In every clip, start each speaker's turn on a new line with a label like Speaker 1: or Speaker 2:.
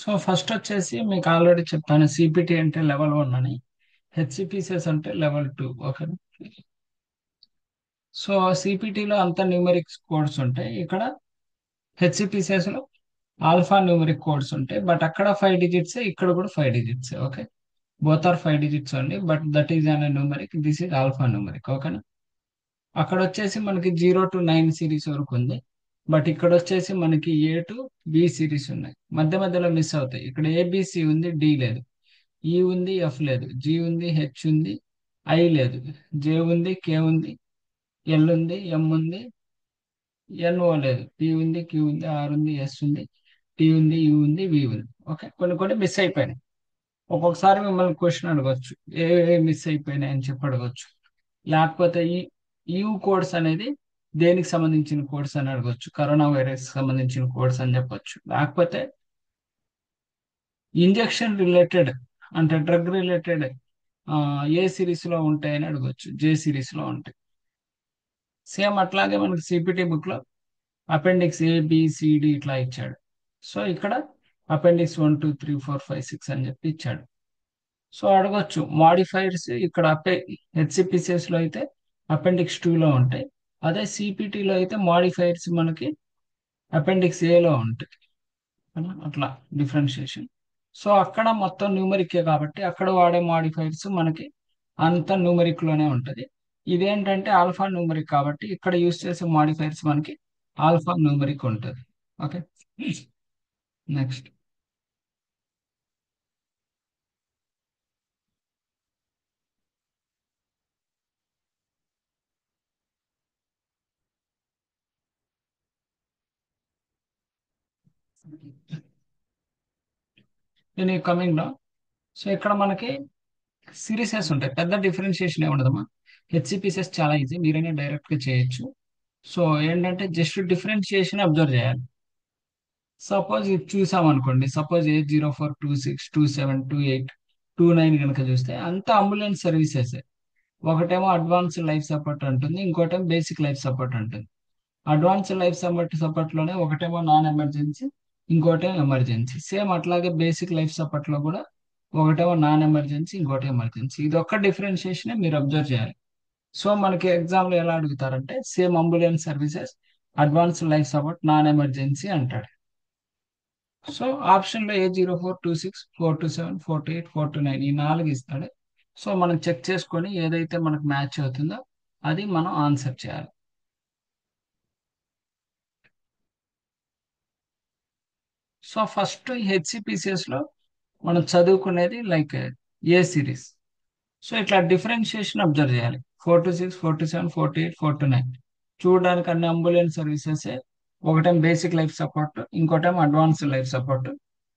Speaker 1: So first వచ్చేసి మీకు already చెప్పాను సిపిటి అంటే లెవెల్ 1 అని, హెచ్సిపిసిఎస్ అంటే లెవెల్ 2. ఓకే. సో సిపిటిలో అంతా న్యూమెరిక్స్ కోడ్స్ ఉంటాయి. ఇక్కడ హెచ్సిపిసిఎస్ లో ఆల్ఫా న్యూమెరిక్ కోడ్స్ ఉంటాయి. బట్ అక్కడ 5 డిజిట్స్, ఇక్కడ కూడా 5 digits. Okay. Both are 5 digits only, but that is an numeric, this is alphanumeric. ఓకేనా. అక్కడ వచ్చేసి మనకి 0 to 9 సిరీస్ వరకు ఉంది. బట్ ఇక్కడ వచ్చేసి మనకి A to B సిరీస్ ఉన్నాయి. మధ్య మధ్యలో మిస్ అవుతాయి. ఇక్కడ ఏబిసి ఉంది, డి లేదు. ఈ ఉంది, ఎఫ్ లేదు. జి ఉంది, హెచ్ ఉంది, ఐ లేదు. జే ఉంది, కే ఉంది, ఎల్ ఉంది, ఎం ఉంది, ఎన్ఓ లేదు. పి ఉంది, క్యూ ఉంది, ఆర్ ఉంది, ఎస్ ఉంది, టి ఉంది, యు ఉంది, వి ఉంది. ఓకే. కొన్ని కొన్ని మిస్ అయిపోయినాయి. ఒక్కొక్కసారి మిమ్మల్ని క్వశ్చన్ అడగొచ్చు, ఏ మిస్ అయిపోయినాయి అని చెప్పి అడగొచ్చు. లేకపోతే ఈ యూ కోడ్స్ అనేది దేనికి సంబంధించిన కోడ్స్ అని అడగొచ్చు, కరోనా వైరస్ సంబంధించిన కోడ్స్ అని చెప్పొచ్చు. లేకపోతే ఇంజెక్షన్ రిలేటెడ్ అంటే డ్రగ్ రిలేటెడ్ ఏ సిరీస్ లో ఉంటాయని అడగొచ్చు, జే సిరీస్ లో ఉంటాయి. సేమ్ అట్లాగే మనకి సిపిటి బుక్ లో అపెండిక్స్ ఏబిసిడి ఇట్లా ఇచ్చాడు. సో ఇక్కడ అపెండిక్స్ 1 2 3 4 5 6 అని చెప్పి ఇచ్చాడు. సో అడగొచ్చు మాడిఫైర్స్ ఇక్కడ హెచ్సిపిసిఎస్ లో అయితే అపెండిక్స్ 2 లో ఉంటాయి. అదే సిపిటిలో అయితే మాడిఫైర్స్ మనకి అపెండిక్స్ A లో ఉంటాయి. అట్లా డిఫరెన్షియేషన్. సో అక్కడ మొత్తం న్యూమరికే కాబట్టి అక్కడ వాడే మాడిఫైర్స్ మనకి అంత న్యూమరిక్ లోనే ఉంటది. ఇదేంటంటే ఆల్ఫా న్యూమరిక్ కాబట్టి ఇక్కడ యూస్ చేసే మాడిఫైర్స్ మనకి ఆల్ఫా న్యూమరిక్ ఉంటుంది. ఓకే. నెక్స్ట్ నేను కమింగ్ లో. సో ఇక్కడ మనకి సిరీసెస్ ఉంటాయి, పెద్ద డిఫరెన్షియేషన్ ఏ ఉండదమ్మా. హెచ్సిపిసిఎస్ చాలా ఈజీ, మీరైనా డైరెక్ట్ గా చేయొచ్చు. సో ఏంటంటే జస్ట్ డిఫరెన్షియేషన్ అబ్జర్వ్ చేయాలి. సపోజ్ ఇది చూసాం అనుకోండి, సపోజ్ 804 26 27 28 29 కనుక చూస్తే అంత అంబులెన్స్ సర్వీసెస్. ఒకటేమో అడ్వాన్స్ లైఫ్ సపోర్ట్ ఉంటుంది, ఇంకోటేమో బేసిక్ లైఫ్ సపోర్ట్ ఉంటుంది. అడ్వాన్స్ లైఫ్ సపోర్ట్ లోనే ఒకటేమో నాన్ ఎమర్జెన్సీ, ఇంకోటేమో ఎమర్జెన్సీ. సేమ్ అట్లాగే బేసిక్ లైఫ్ సపోర్ట్ లో కూడా ఒకటేమో నాన్ ఎమర్జెన్సీ, ఇంకోటి ఎమర్జెన్సీ. ఇది ఒక్క డిఫరెన్షియేషన్ మీరు అబ్జర్వ్ చేయాలి. సో మనకి ఎగ్జామ్ లో ఎలా అడుగుతారంటే same ambulance services, advance life support, non emergency అంటాడు. సో ఆప్షన్ లో A0426 427 428 429 ఈ 4 ఇస్తాడు. సో మనం చెక్ చేసుకొని ఏదైతే మనకు మ్యాచ్ అవుతుందో అది మనం ఆన్సర్ చేయాలి. సో ఫస్ట్ హెచ్సిపిసిఎస్ లో మనం చదువుకునేది లైక్ ఏ సిరీస్. సో ఇట్లా డిఫరెన్షియేషన్ అబ్జర్వ్ చేయాలి. 426 427 428 429 చూడడానికి అన్ని అంబులెన్స్ సర్వీసెస్. ఒకటేమో బేసిక్ లైఫ్ సపోర్ట్, ఇంకోటేమో advance life support.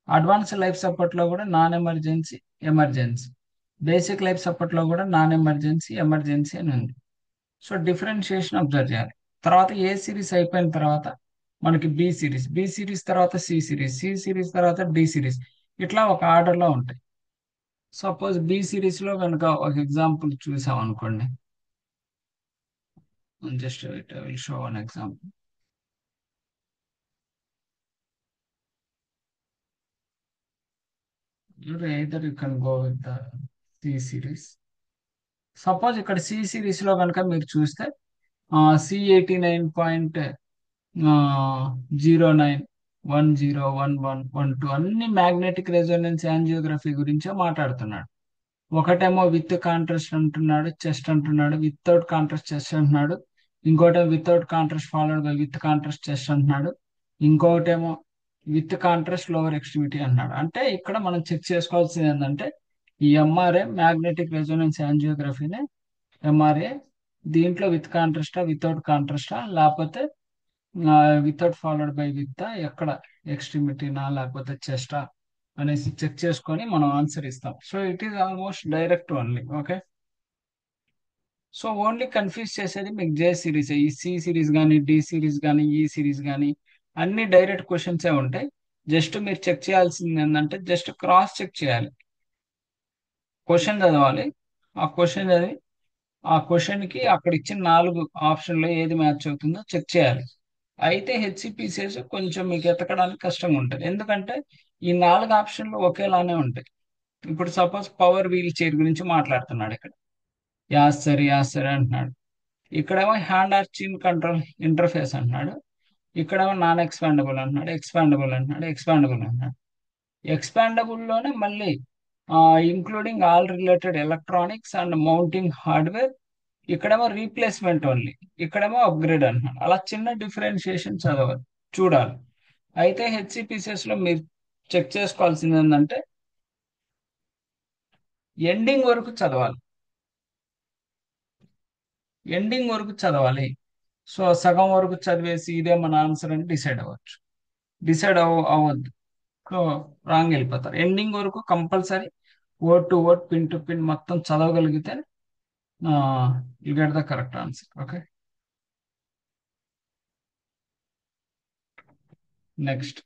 Speaker 1: Advance life support లో కూడా non emergency, emergency. Basic life support లో కూడా నాన్ ఎమర్జెన్సీ, ఎమర్జెన్సీ అని ఉంది. సో డిఫరెన్షియేషన్ అబ్జర్వ్ చేయాలి. తర్వాత ఏ సిరీస్ అయిపోయిన తర్వాత మనకి బి సిరీస్ తర్వాత సి సిరీస్ తర్వాత డి సిరీస్. ఇట్లా ఒక ఆర్డర్ లో ఉంటాయి. సపోజ్ బి సిరీస్ లో కనుక ఒక ఎగ్జాంపుల్ చూసాం అనుకోండి, just will show one example. either you can go with the C series. Suppose ఇక్కడ సి సిరీస్ లో కనుక మీరు చూస్తే C89.09 10 11 12 అన్ని మ్యాగ్నెటిక్ రెజోనెన్స్ యాంజియోగ్రఫీ గురించే మాట్లాడుతున్నాడు. ఒకటేమో విత్ కాంట్రాస్ట్ అంటున్నాడు, చెస్ట్ అంటున్నాడు, వితౌట్ కాంట్రాస్ట్ చెస్ట్ అంటున్నాడు. ఇంకోటేమో without contrast followed by with contrast chest అంటున్నాడు. ఇంకొకటేమో విత్ కాంట్రాస్ట్ లోవర్ ఎక్స్ట్రిమిటీ అంటున్నాడు. అంటే ఇక్కడ మనం చెక్ చేసుకోవాల్సింది ఏంటంటే ఈ ఎంఆర్ఏ మ్యాగ్నెటిక్ రెజోనెన్స్ యాంజియోగ్రఫీనే ఎంఆర్ఏ. దీంట్లో విత్ కాంట్రాస్టా, వితౌట్ కాంట్రాస్టా, లేకపోతే వితౌట్ ఫాలోడ్ బై విత్, ఎక్కడ ఎక్స్ట్రిమిటీనా లేకపోతే చెస్టా అనేసి చెక్ చేసుకొని మనం ఆన్సర్ ఇస్తాం. So it is almost direct only. Okay. So only confuse చేసేది మీకు జే సిరీస్. ఈ సి సిరీస్ కానీ, డి సిరీస్ కానీ, ఈ సిరీస్ కానీ అన్ని డైరెక్ట్ క్వశ్చన్సే ఉంటాయి. జస్ట్ మీరు చెక్ చేయాల్సింది ఏంటంటే జస్ట్ క్రాస్ చెక్ చేయాలి. క్వశ్చన్ చదవాలి. ఆ క్వశ్చన్ చదివి ఆ క్వశ్చన్ కి అక్కడ ఇచ్చిన 4 ఆప్షన్లో ఏది మ్యాచ్ అవుతుందో చెక్ చేయాలి. అయితే హెచ్సిపిసిఎస్ కొంచెం మీకు ఎతకడానికి కష్టంగా ఉంటుంది, ఎందుకంటే ఈ 4 ఆప్షన్లు ఒకేలానే ఉంటాయి. ఇప్పుడు సపోజ్ పవర్ వీల్ చైర్ గురించి మాట్లాడుతున్నాడు ఇక్కడ. యాస్ సరే అంటున్నాడు. ఇక్కడేమో హ్యాండ్ ఆర్ చిన్ కంట్రోల్ ఇంటర్ఫేస్ అంటున్నాడు. ఇక్కడేమో నాన్ ఎక్స్పాండబుల్ అంటున్నాడు, ఎక్స్పాండబుల్ అంటున్నాడు, ఎక్స్పాండబుల్ అంటున్నాడు. ఎక్స్పాండబుల్ లోనే మళ్ళీ including all related electronics and mounting hardware. ఇక్కడేమో రీప్లేస్మెంట్ ఓన్లీ, ఇక్కడేమో అప్గ్రేడ్ అంటున్నాడు. అలా చిన్న డిఫరెన్షియేషన్ చదవాలి, చూడాలి. అయితే హెచ్సిపిసిఎస్ లో మీరు చెక్ చేసుకోవాల్సింది ఏంటంటే ఎండింగ్ వరకు చదవాలి, ఎండింగ్ వరకు చదవాలి. సో సగం వరకు చదివేసి ఇదే మన ఆన్సర్ అని డిసైడ్ అవ్వచ్చు, అవ్వద్దు. సో రాంగ్ వెళ్ళిపోతారు. ఎండింగ్ వరకు compulsory word to word, pin to pin మొత్తం చదవగలిగితే you get the correct answer. Okay, next.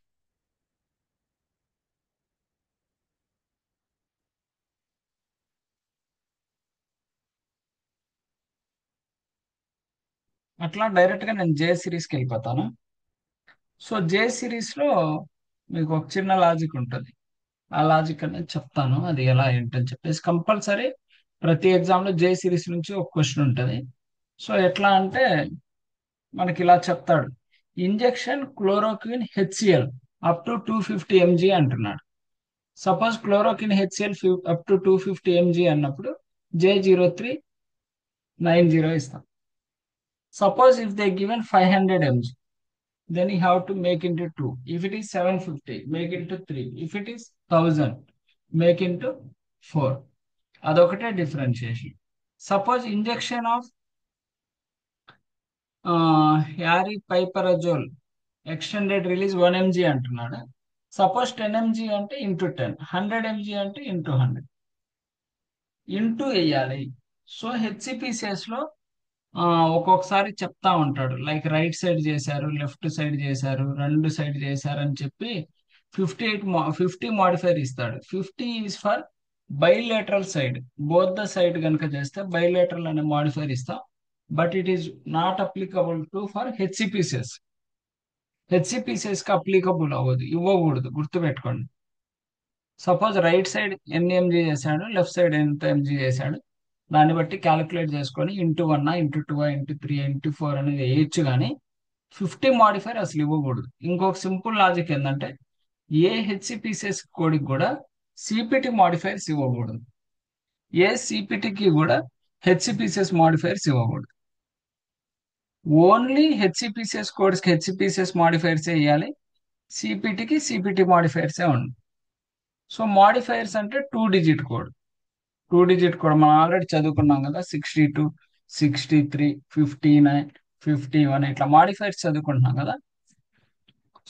Speaker 1: అట్లా డైరెక్ట్ గా నేను జే సిరీస్కి వెళ్ళిపోతాను. సో జే సిరీస్ లో మీకు ఒక చిన్న లాజిక్ ఉంటుంది. ఆ లాజిక్ అనేది చెప్తాను, అది ఎలా ఏంటని చెప్పేసి. కంపల్సరీ ప్రతి ఎగ్జామ్ లో జే సిరీస్ నుంచి ఒక క్వశ్చన్ ఉంటుంది. సో ఎట్లా అంటే మనకి ఇలా చెప్తాడు, injection chloroquine HCl up to 250 mg అంటున్నాడు. Suppose chloroquine HCl up to 250 mg అన్నప్పుడు J0390 ఇస్తాం. Suppose if they given 500 mg, then you have to make into 2. If it is 750, make into 3. If it is 1000, make into 4. అదొకటే differentiation. Suppose injection of aripiprazole extended release 1 mg అంటున్నాడు. Suppose 10 mg అంటే into 10, 100 mg అంటే into 100, into వేయాలి. So HCPCS లో ఒక్కొక్కసారి చెప్తా ఉంటాడు, like right side చేశారు, లెఫ్ట్ సైడ్ చేశారు, రెండు సైడ్ చేశారు అని చెప్పి 50 మాడిఫైర్ ఇస్తాడు. 50 is for bilateral side, both the side కనుక చేస్తే బైలేటరల్ అనే మాడిఫైర్ ఇస్తాం. But it is not applicable to for HCPCS. HCPCS కి అప్లికబుల్ అవ్వదు, ఇవ్వకూడదు, గుర్తుపెట్టుకోండి. సపోజ్ రైట్ సైడ్ ఎన్ని ఎంజీ చేశాడు, లెఫ్ట్ సైడ్ ఎంత ఎంజీ చేశాడు, దాన్ని బట్టి క్యాలిక్యులేట్ చేసుకొని ఇంటూ 1, ఇంటూ 2, ఇంటూ 3, ఇంటూ 4 అనేది వేయచ్చు. కానీ 50 మాడిఫైర్ అసలు ఇవ్వకూడదు. ఇంకొక సింపుల్ లాజిక్ ఏంటంటే ఏ హెచ్సిపిసిఎస్ కోడ్కి కూడా సిపిటి మాడిఫైర్స్ ఇవ్వకూడదు, ఏ సిపిటికి కూడా హెచ్సిపిసిఎస్ మాడిఫైర్స్ ఇవ్వకూడదు. ఓన్లీ హెచ్సిపిసిఎస్ కోడ్స్కి హెచ్సిపిసిఎస్ మాడిఫైర్స్ ఇవ్వాలి, సిపిటికి సిపిటి మాడిఫైర్సే ఉండాలి. సో మాడిఫైర్స్ అంటే 2 డిజిట్ కోడ్. 2 డిజిట్ కోడ్ మనం ఆల్రెడీ చదువుకున్నాం కదా, 62, 63, 59, 51 ఇట్లా మాడిఫైర్స్ చదువుకుంటున్నాం కదా.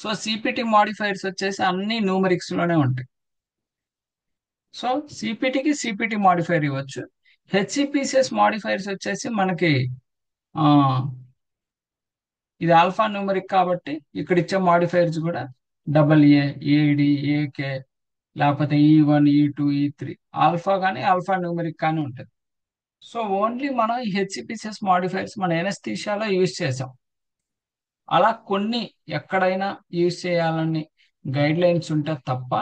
Speaker 1: సో సిపిటి మాడిఫైర్స్ వచ్చేసి అన్ని న్యూమరిక్స్ లోనే ఉంటాయి. సో సిపిటికి సిపిటి మాడిఫైర్ ఇవ్వచ్చు. హెచ్సిపిసిఎస్ మాడిఫైర్స్ వచ్చేసి మనకి ఆ ఇది ఆల్ఫా న్యూమరిక్ కాబట్టి ఇక్కడ ఇచ్చే మాడిఫైర్స్ కూడా AA, AD, AK, లేకపోతే E1, E2, E3, ఆల్ఫా కానీ ఆల్ఫా న్యూమరిక్ కానీ ఉంటుంది. సో ఓన్లీ మనం ఈ హెచ్సిపిసిఎస్ మాడిఫైర్స్ మన ఎనస్థీషియాలో యూజ్ చేసాం. అలా కొన్ని ఎక్కడైనా యూజ్ చేయాలని గైడ్ లైన్స్ ఉంటే తప్ప,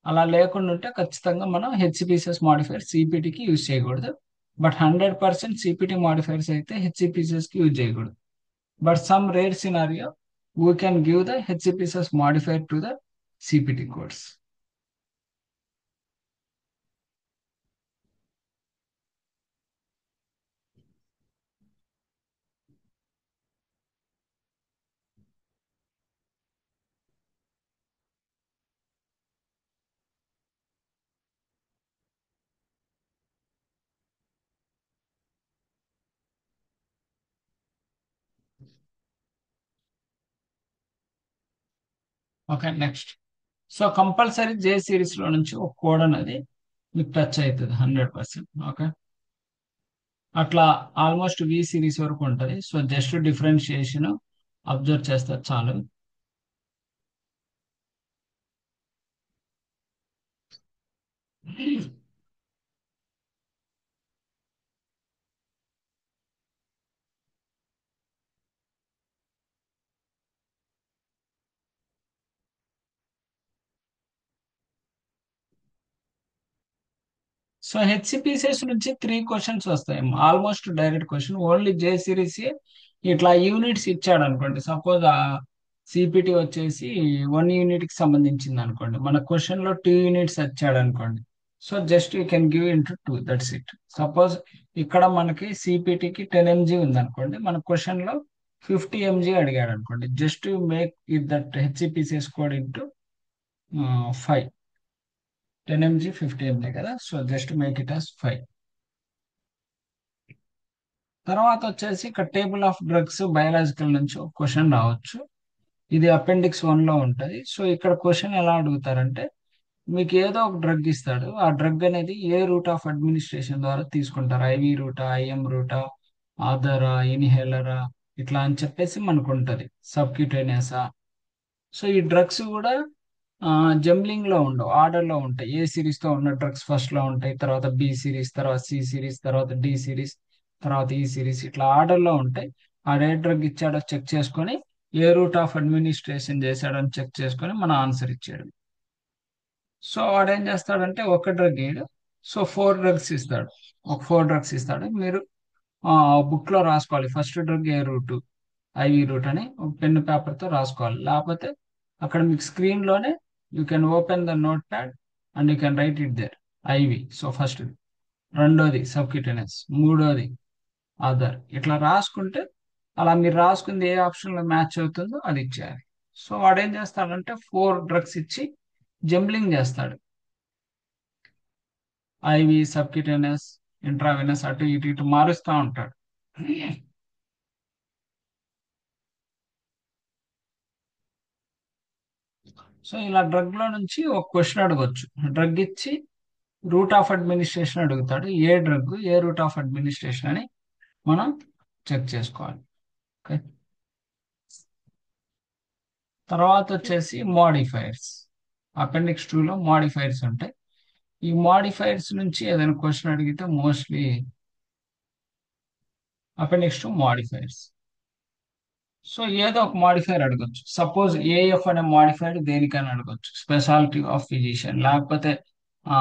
Speaker 1: అలా లేకుండా ఉంటే ఖచ్చితంగా మనం హెచ్సిపిసిఎస్ మాడిఫైర్ సిపిటికి యూజ్ చేయకూడదు. బట్ 100% సిపిటి మాడిఫైర్స్ అయితే హెచ్సిపిసిఎస్ కి యూజ్ చేయకూడదు. But some rare scenario we can give the HCPCS modifier to the CPT codes. Okay, next. So compulsory J series లో నుంచి ఒక కోడ్ అనేది మీకు టచ్ అవుతుంది 100%. ఓకే, అట్లా ఆల్మోస్ట్ వి సిరీస్ వరకు ఉంటుంది. సో జస్ట్ డిఫరెన్షియేషన్ అబ్జర్వ్ చేస్తే చాలు. సో హెచ్సిపిసిఎస్ నుంచి 3 క్వశ్చన్స్ వస్తాయి, ఆల్మోస్ట్ డైరెక్ట్ క్వశ్చన్. ఓన్లీ జే సిరీస్ ఇట్లా యూనిట్స్ ఇచ్చాడు అనుకోండి. సపోజ్ ఆ సిపిటి వచ్చేసి 1 యూనిట్ కి సంబంధించింది అనుకోండి, మన క్వశ్చన్ లో 2 యూనిట్స్ వచ్చాడు అనుకోండి. So just you can give into 2, that's it. Suppose ఇక్కడ మనకి సిపిటికి 10 mg ఉంది అనుకోండి, మన క్వశ్చన్ లో 50 mg అడిగాడు అనుకోండి, just make it that HCPCS code into 5. 10 mg 50 mg కదా, so just make it as 5. తర్వాత వచ్చేసి ఇక్కడ టేబుల్ ఆఫ్ డ్రగ్స్ బయాలజికల్ నుంచి ఒక క్వశ్చన్ రావచ్చు. ఇది అపెండిక్స్ 1 లో ఉంటది. సో ఇక్కడ క్వశ్చన్ ఎలా అడుగుతారంటే, మీకు ఏదో ఒక డ్రగ్ ఇస్తాడు, ఆ డ్రగ్ అనేది ఏ రూట్ ఆఫ్ అడ్మినిస్ట్రేషన్ ద్వారా తీసుకుంటారు, ఐవి రూటా, ఐఎం రూటా, ఆధరా, ఇన్హేలరా, ఇట్లా అని చెప్పేసి మనకు ఉంటది, సబ్క్యూటేనియసా. సో ఈ డ్రగ్స్ కూడా జంబ్లింగ్ లో ఉండవు, ఆర్డర్ లో ఉంటాయి. ఏ సిరీస్ తో ఉన్న డ్రగ్స్ ఫస్ట్ లో ఉంటాయి, తర్వాత బి సిరీస్, తర్వాత సి సిరీస్, తర్వాత డి సిరీస్, తర్వాత ఈ సిరీస్, ఇట్లా ఆర్డర్ లో ఉంటాయి. ఆ ఏ డ్రగ్ ఇచ్చాడో చెక్ చేసుకొని, ఏ రూట్ ఆఫ్ అడ్మినిస్ట్రేషన్ చేశాడని చెక్ చేసుకొని మన ఆన్సర్ ఇచ్చాడు. సో వాడు ఏం చేస్తాడంటే ఒక డ్రగ్ ఇయ్యడు, సో 4 డ్రగ్స్ ఇస్తాడు. ఒక 4 డ్రగ్స్ ఇస్తాడు, మీరు బుక్ లో రాసుకోవాలి. ఫస్ట్ డ్రగ్ ఏ రూట్, ఐవి రూట్ అని ఒక పెన్ పేపర్ తో రాసుకోవాలి. లేకపోతే అక్కడ మీకు స్క్రీన్ లోనే you can open the note and you can write it there. IV, so first, రెండోది సబ్క్యూటేనియస్, మూడోది అదర్, ఇట్లా రాసుకుంటే, అలా మీరు రాసుకుంది ఏ ఆప్షన్ లో మ్యాచ్ అవుతుందో అది ఇచ్చేయాలి. సో వాడు ఏం చేస్తాడంటే 4 డ్రగ్స్ ఇచ్చి జంబ్లింగ్ చేస్తాడు. ఐవి, సబ్క్యూటేనియస్, ఇంట్రావెనస్, అటు ఇటు ఇటు మారుస్తూ ఉంటాడు. సో ఇలా డ్రగ్ లో నుంచి ఒక క్వశ్చన్ అడగొచ్చు. డ్రగ్ ఇచ్చి రూట్ ఆఫ్ అడ్మినిస్ట్రేషన్ అడుగుతాడు, ఏ డ్రగ్ ఏ రూట్ ఆఫ్ అడ్మినిస్ట్రేషన్ అని మనం చెక్ చేసుకోవాలి. ఓకే. తర్వాత వచ్చేసి మోడిఫైర్స్. అపెండిక్స్ 2 లో మోడిఫైర్స్ ఉంటాయి. ఈ మోడిఫైర్స్ నుంచి ఏదైనా క్వశ్చన్ అడిగితే మోస్ట్లీ అపెండిక్స్ 2 మోడిఫైర్స్. సో ఏదో ఒక మాడిఫైర్ అడగొచ్చు. సపోజ్ ఏఎఫ్ అనే మాడిఫైర్ దేనికైనా అడగొచ్చు, స్పెషాలిటీ ఆఫ్ ఫిజిషియన్. లేకపోతే ఆ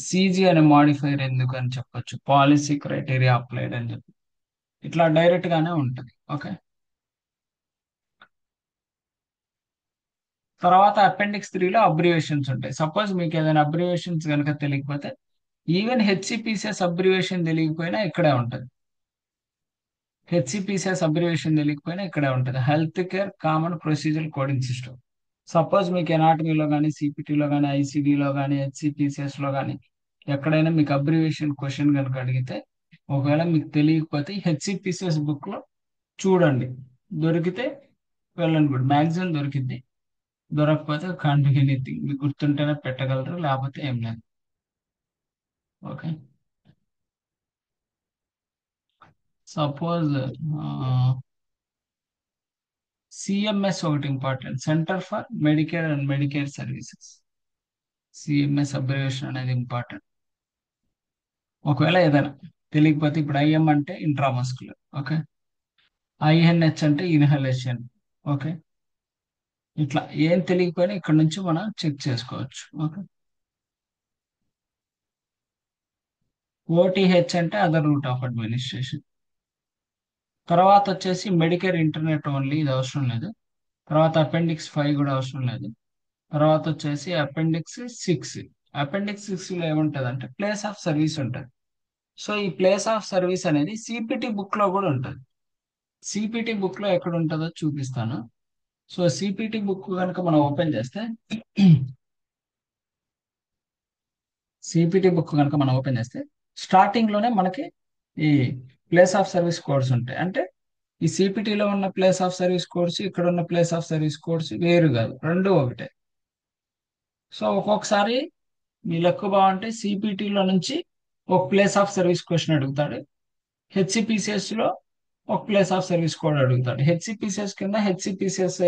Speaker 1: సిజి అనే మాడిఫైర్ ఎందుకు అని చెప్పొచ్చు, పాలసీ క్రైటీరియా అప్లైడ్ అని చెప్పి, ఇట్లా డైరెక్ట్ గానే ఉంటుంది. ఓకే. తర్వాత అపెండిక్స్ 3లో అబ్రివేషన్స్ ఉంటాయి. సపోజ్ మీకు ఏదైనా అబ్రివేషన్స్ కనుక తెలియకపోతే, ఈవెన్ హెచ్సిపిసిఎస్ అబ్రివేషన్ తెలియకపోయినా ఇక్కడే ఉంటుంది. హెచ్సిపిసిఎస్ అబ్రివేషన్ తెలియకపోయినా ఇక్కడే ఉంటుంది, health care common procedure coding system. Suppose మీకు ఎనాటమీలో కానీ, సిపిటిలో కానీ, ఐసిడిలో కానీ, హెచ్సిపిసిఎస్ లో కానీ ఎక్కడైనా మీకు అబ్రివేషన్ క్వశ్చన్ కనుక అడిగితే, ఒకవేళ మీకు తెలియకపోతే హెచ్సిపిసిఎస్ బుక్ లో చూడండి, దొరికితే వెళ్ళండి, కూడా మ్యాక్సిమం దొరికింది. దొరకకపోతే కంటి ఎనీథింగ్, మీకు గుర్తుంటేనే పెట్టగలరు, లేకపోతే ఏం లేదు. ఓకే. సపోజ్ సిఎంఎస్ ఒకటి important, centre for Medicare and Medicare services. CMS abbreviation అనేది ఇంపార్టెంట్. ఒకవేళ ఏదైనా తెలియకపోతే, ఇప్పుడు ఐఎం అంటే ఇంట్రామస్కులర్, ఓకే, ఐఎన్హెచ్ అంటే ఇన్హలేషన్, ఓకే, ఇట్లా ఏం తెలియకపోయినా ఇక్కడ నుంచి మనం చెక్ చేసుకోవచ్చు. ఓకే. ఓటీహెచ్ అంటే అదర్ రూట్ ఆఫ్ అడ్మినిస్ట్రేషన్. తర్వాత వచ్చేసి మెడికేర్ ఇంటర్నెట్ ఓన్లీ, ఇది అవసరం లేదు. తర్వాత అపెండిక్స్ 5 కూడా అవసరం లేదు. తర్వాత వచ్చేసి అపెండిక్స్ 6. అపెండిక్స్ 6 లో ఏముంటది అంటే ప్లేస్ ఆఫ్ సర్వీస్ ఉంటుంది. సో ఈ ప్లేస్ ఆఫ్ సర్వీస్ అనేది సిపిటి బుక్ లో కూడా ఉంటుంది. సిపిటి బుక్ లో ఎక్కడ ఉంటుందో చూపిస్తాను. సో సిపిటి బుక్ కనుక మనం ఓపెన్ చేస్తే, సిపిటి బుక్ కనుక మనం ఓపెన్ చేస్తే స్టార్టింగ్ లోనే మనకి ఈ ప్లేస్ ఆఫ్ సర్వీస్ కోడ్స్ ఉంటాయి. అంటే ఈ సిపిటిలో ఉన్న ప్లేస్ ఆఫ్ సర్వీస్ కోడ్స్, ఇక్కడ ఉన్న ప్లేస్ ఆఫ్ సర్వీస్ కోడ్స్ వేరు కాదు, రెండు ఒకటే. సో ఒక్కొక్కసారి మీ లెక్క బాగుంటే సిపిటిలో నుంచి ఒక ప్లేస్ ఆఫ్ సర్వీస్ క్వశ్చన్ అడుగుతాడు, హెచ్సిపిసిఎస్ లో ఒక ప్లేస్ ఆఫ్ సర్వీస్ కోడ్ అడుగుతాడు. హెచ్సిపిసిఎస్ కింద హెచ్సిపిసిఎస్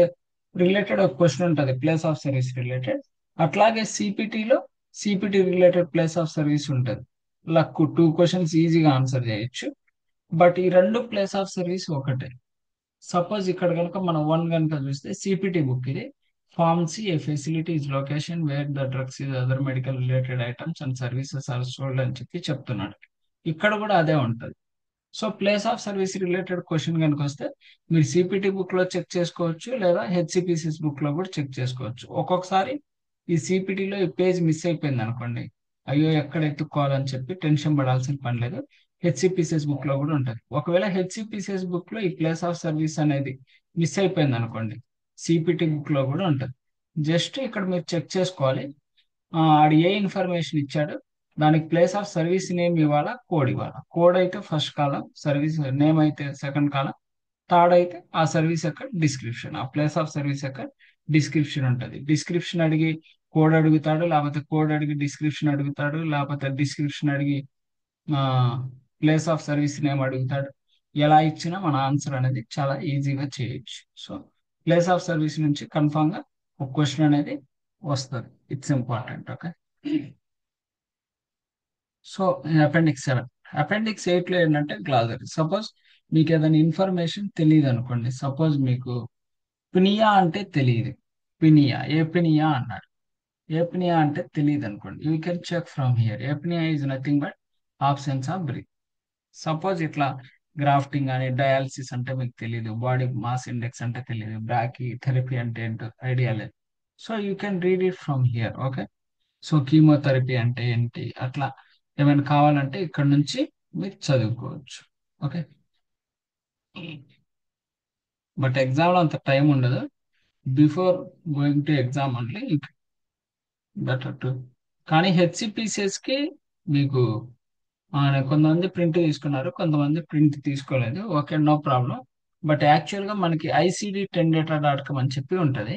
Speaker 1: రిలేటెడ్ ఒక క్వశ్చన్ ఉంటుంది, ప్లేస్ ఆఫ్ సర్వీస్ రిలేటెడ్. అట్లాగే సిపిటిలో CPT related place of service ఉంటుంది. లక్ 2 క్వశ్చన్స్ ఈజీగా ఆన్సర్ చేయొచ్చు. బట్ ఈ రెండు ప్లేస్ ఆఫ్ సర్వీస్ ఒకటే. సపోజ్ ఇక్కడ కనుక మనం 1 కనుక చూస్తే సిపిటి బుక్ ఇది, Pharmacy, a facility is location where the drugs is other medical related items and services are sold అని చెప్పి చెప్తున్నాడు. ఇక్కడ కూడా అదే ఉంటుంది. So place of service related question కనుక వస్తే మీరు సిపిటి బుక్ లో చెక్ చేసుకోవచ్చు, లేదా హెచ్సిపిసిఎస్ బుక్ లో కూడా చెక్ చేసుకోవచ్చు. ఒక్కొక్కసారి ఈ సిపిటిలో ఈ పేజ్ మిస్ అయిపోయింది అనుకోండి, అయ్యో ఎక్కడ ఎత్తుక్కోవాలని చెప్పి టెన్షన్ పడాల్సిన పని లేదు. హెచ్సిపిసిఎస్ బుక్ లో కూడా ఉంటుంది. ఒకవేళ హెచ్సిపిసిఎస్ బుక్ లో ఈ ప్లేస్ ఆఫ్ సర్వీస్ అనేది మిస్ అయిపోయింది అనుకోండి, సిపిటి బుక్ లో కూడా ఉంటుంది. జస్ట్ ఇక్కడ మీరు చెక్ చేసుకోవాలి. ఆడు ఏ ఇన్ఫర్మేషన్ ఇచ్చాడు, దానికి ప్లేస్ ఆఫ్ సర్వీస్ నేమ్ ఇవ్వాలా, కోడ్ ఇవ్వాలా. కోడ్ అయితే ఫస్ట్ కాలం, సర్వీస్ నేమ్ అయితే సెకండ్ కాలం, థర్డ్ అయితే ఆ సర్వీస్ యొక్క డిస్క్రిప్షన్, ఆ ప్లేస్ ఆఫ్ సర్వీస్ యొక్క డిస్క్రిప్షన్ ఉంటుంది. డిస్క్రిప్షన్ అడిగి కోడ్ అడుగుతాడు, లేకపోతే కోడ్ అడిగి డిస్క్రిప్షన్ అడుగుతాడు, లేకపోతే డిస్క్రిప్షన్ అడిగి ప్లేస్ ఆఫ్ సర్వీస్ నేమ్ అడుగుతాడు. ఎలా ఇచ్చినా మన ఆన్సర్ అనేది చాలా ఈజీగా చేయొచ్చు. సో ప్లేస్ ఆఫ్ సర్వీస్ నుంచి కన్ఫామ్ గా ఒక క్వశ్చన్ అనేది వస్తుంది. It's important. Okay. So appendix 7, appendix 8 లో ఏంటంటే గ్లాసరీ. సపోజ్ మీకు ఏదైనా ఇన్ఫర్మేషన్ తెలియదు అనుకోండి, సపోజ్ మీకు పినియా అంటే తెలియదు, పినియా ఏపినియా అన్నాడు, ఏపినియా అంటే తెలియదు అనుకోండి, you can check from here. Apnoea is nothing but absence of breath. Suppose ఇట్లా గ్రాఫ్టింగ్ అని డయాలసిస్ అంటే మీకు తెలియదు, బాడీ మాస్ ఇండెక్స్ అంటే తెలియదు, బ్రాకీ థెరపీ అంటే ఏంటో ఐడియా లేదు. So you can read it from here. Okay. So chemotherapy అంటే ఏంటి, అట్లా ఏమైనా కావాలంటే ఇక్కడ నుంచి మీరు చదువుకోవచ్చు. ఓకే. బట్ ఎగ్జామ్ లో అంత టైం ఉండదు. Before going to exam only better to. కానీ హెచ్సిపిసిఎస్ కి మీకు కొంతమంది ప్రింట్ తీసుకున్నారు, కొంతమంది ప్రింట్ తీసుకోలేదు. Okay, no problem. But actual గా మనకి ICD10data.com అని చెప్పి ఉంటది.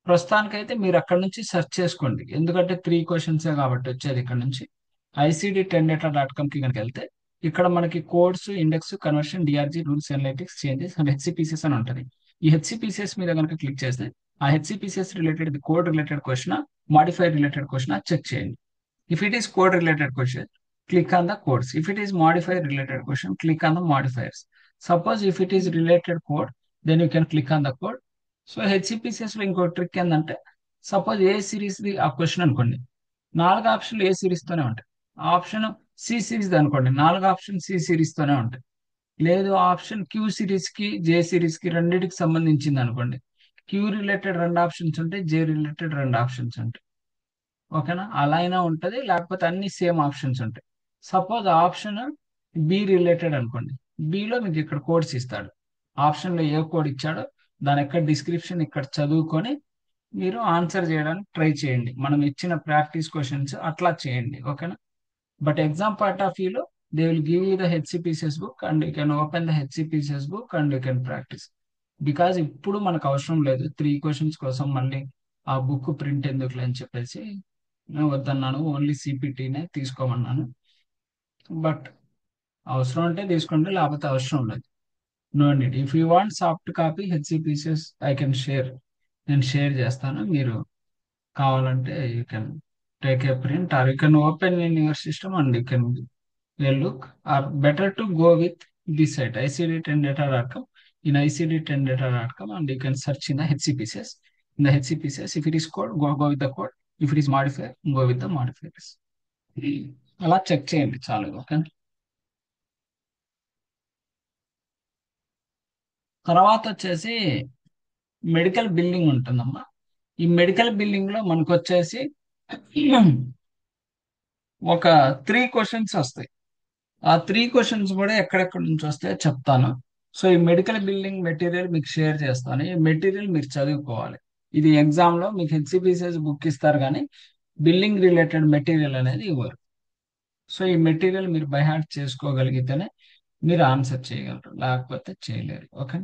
Speaker 1: ప్రస్తుతానికైతే మీరు అక్కడ నుంచి సెర్చ్ చేసుకోండి, ఎందుకంటే 3 క్వశ్చన్స్ కాబట్టి వచ్చేది ఇక్కడ నుంచి. ICD10data.com కి కనుక వెళ్తే ఇక్కడ మనకి codes, index, conversion, DRG, rules, analytics, changes and HCPCS అని ఉంటుంది. ఈ హెచ్సిపిసిఎస్ మీద కనుక క్లిక్ చేస్తే ఆ HCPCS related code related question, modified related question check చేయండి. If it is code related question, click on the codes. If it is modifier related question, click on the modifiers. Suppose if it is related code, then you can click on the code. So HCPCS లో ఇంకో trick ఏంటంటే, suppose A series ది ఆ question అనుకోండి, 4 ఆప్షన్లు ఏ series తోనే ఉంటాయి. Option C series అనుకోండి, 4 ఆప్షన్ సి సిరీస్ తోనే ఉంటాయి. లేదు ఆప్షన్ క్యూ సిరీస్ కి జే సిరీస్ కి రెండింటికి సంబంధించింది అనుకోండి, క్యూ రిలేటెడ్ 2 ఆప్షన్స్ ఉంటాయి, జే రిలేటెడ్ 2 ఆప్షన్స్ ఉంటాయి. ఓకేనా, అలా అయినా ఉంటది, లేకపోతే అన్ని సేమ్ ఆప్షన్స్ ఉంటాయి. సపోజ్ ఆప్షన్ బి రిలేటెడ్ అనుకోండి, బిలో మీకు ఇక్కడ కోడ్స్ ఇస్తాడు. ఆప్షన్ లో ఏ కోడ్ ఇచ్చాడో దాని యొక్క డిస్క్రిప్షన్ ఇక్కడ చదువుకొని మీరు ఆన్సర్ చేయడానికి ట్రై చేయండి. మనం ఇచ్చిన ప్రాక్టీస్ క్వశ్చన్స్ అట్లా చేయండి. ఓకేనా. బట్ ఎగ్జామ్ పార్ట్ ఆఫ్ వ్యూలో they will give you the HCPCS book and you can open the HCPCS book and you can practice. Because ఇప్పుడు మనకు అవసరం లేదు 3 క్వశ్చన్స్ కోసం మళ్ళీ ఆ బుక్ ప్రింట్ ఎందుకులే అని చెప్పేసి నేను వద్దన్నాను, ఓన్లీ సిపిటీనే తీసుకోమన్నాను. బట్ అవసరం అంటే తీసుకోండి, లేకపోతే అవసరం లేదు. No need. If you want soft copy HCPCS I can share, నేను షేర్ చేస్తాను. మీరు కావాలంటే you can take a print or you can open in your system and you can a look. Or better to go with this site ICD10data.com. In ICD10data.com and you can search in the HCPCS. In the HCPCS, if it is code, go with the code. If it is modifier, go with the modifiers. అలా check చేయండి చాలు. Okay. తర్వాత వచ్చేసి medical billing ఉంటుందమ్మా. ఈ medical billing లో మనకు వచ్చేసి ఒక 3 క్వశ్చన్స్ వస్తాయి. ఆ 3 క్వశ్చన్స్ కూడా ఎక్కడెక్కడ నుంచి వస్తాయో చెప్తాను. సో ఈ మెడికల్ బిల్డింగ్ మెటీరియల్ మీకు షేర్ చేస్తాను. ఈ మెటీరియల్ మీరు చదువుకోవాలి. ఇది ఎగ్జామ్ లో మీకు హెచ్సిపిసిఎస్ బుక్ ఇస్తారు, కానీ బిల్డింగ్ రిలేటెడ్ మెటీరియల్ అనేది ఇవ్వరు. సో ఈ మెటీరియల్ మీరు బై హార్ట్ చేసుకోగలిగితేనే మీరు ఆన్సర్ చేయగలరు, లేకపోతే చేయలేరు. ఓకే.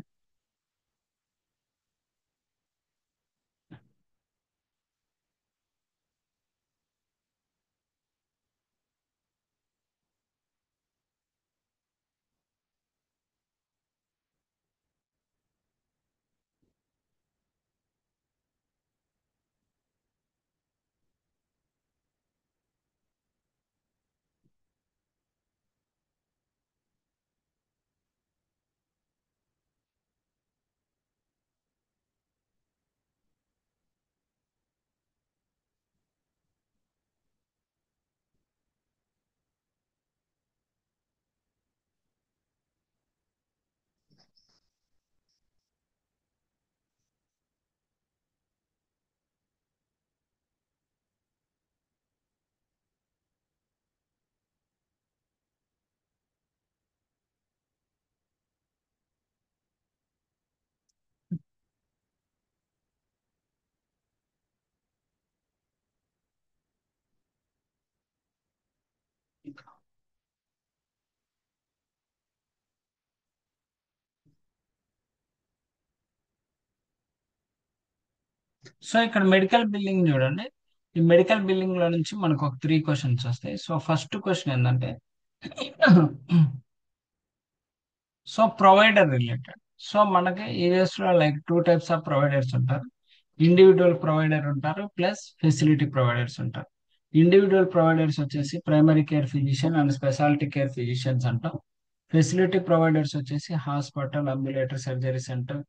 Speaker 1: సో ఇక్కడ మెడికల్ బిల్లింగ్ చూడండి. ఈ మెడికల్ బిల్లింగ్ లో నుంచి మనకు ఒక 3 క్వశ్చన్స్ వస్తాయి. సో ఫస్ట్ క్వశ్చన్ ఏంటంటే సో ప్రొవైడర్ రిలేటెడ్. సో మనకి యూఎస్ లో లైక్ 2 టైప్స్ ఆఫ్ ప్రొవైడర్స్ ఉంటారు. ఇండివిజువల్ ప్రొవైడర్ ఉంటారు, ప్లస్ ఫెసిలిటీ ప్రొవైడర్స్ ఉంటారు. ఇండివిజువల్ ప్రొవైడర్స్ వచ్చేసి primary care physician and speciality care physicians అంటాం. ఫెసిలిటీ ప్రొవైడర్స్ వచ్చేసి hospital, ambulatory surgery centre,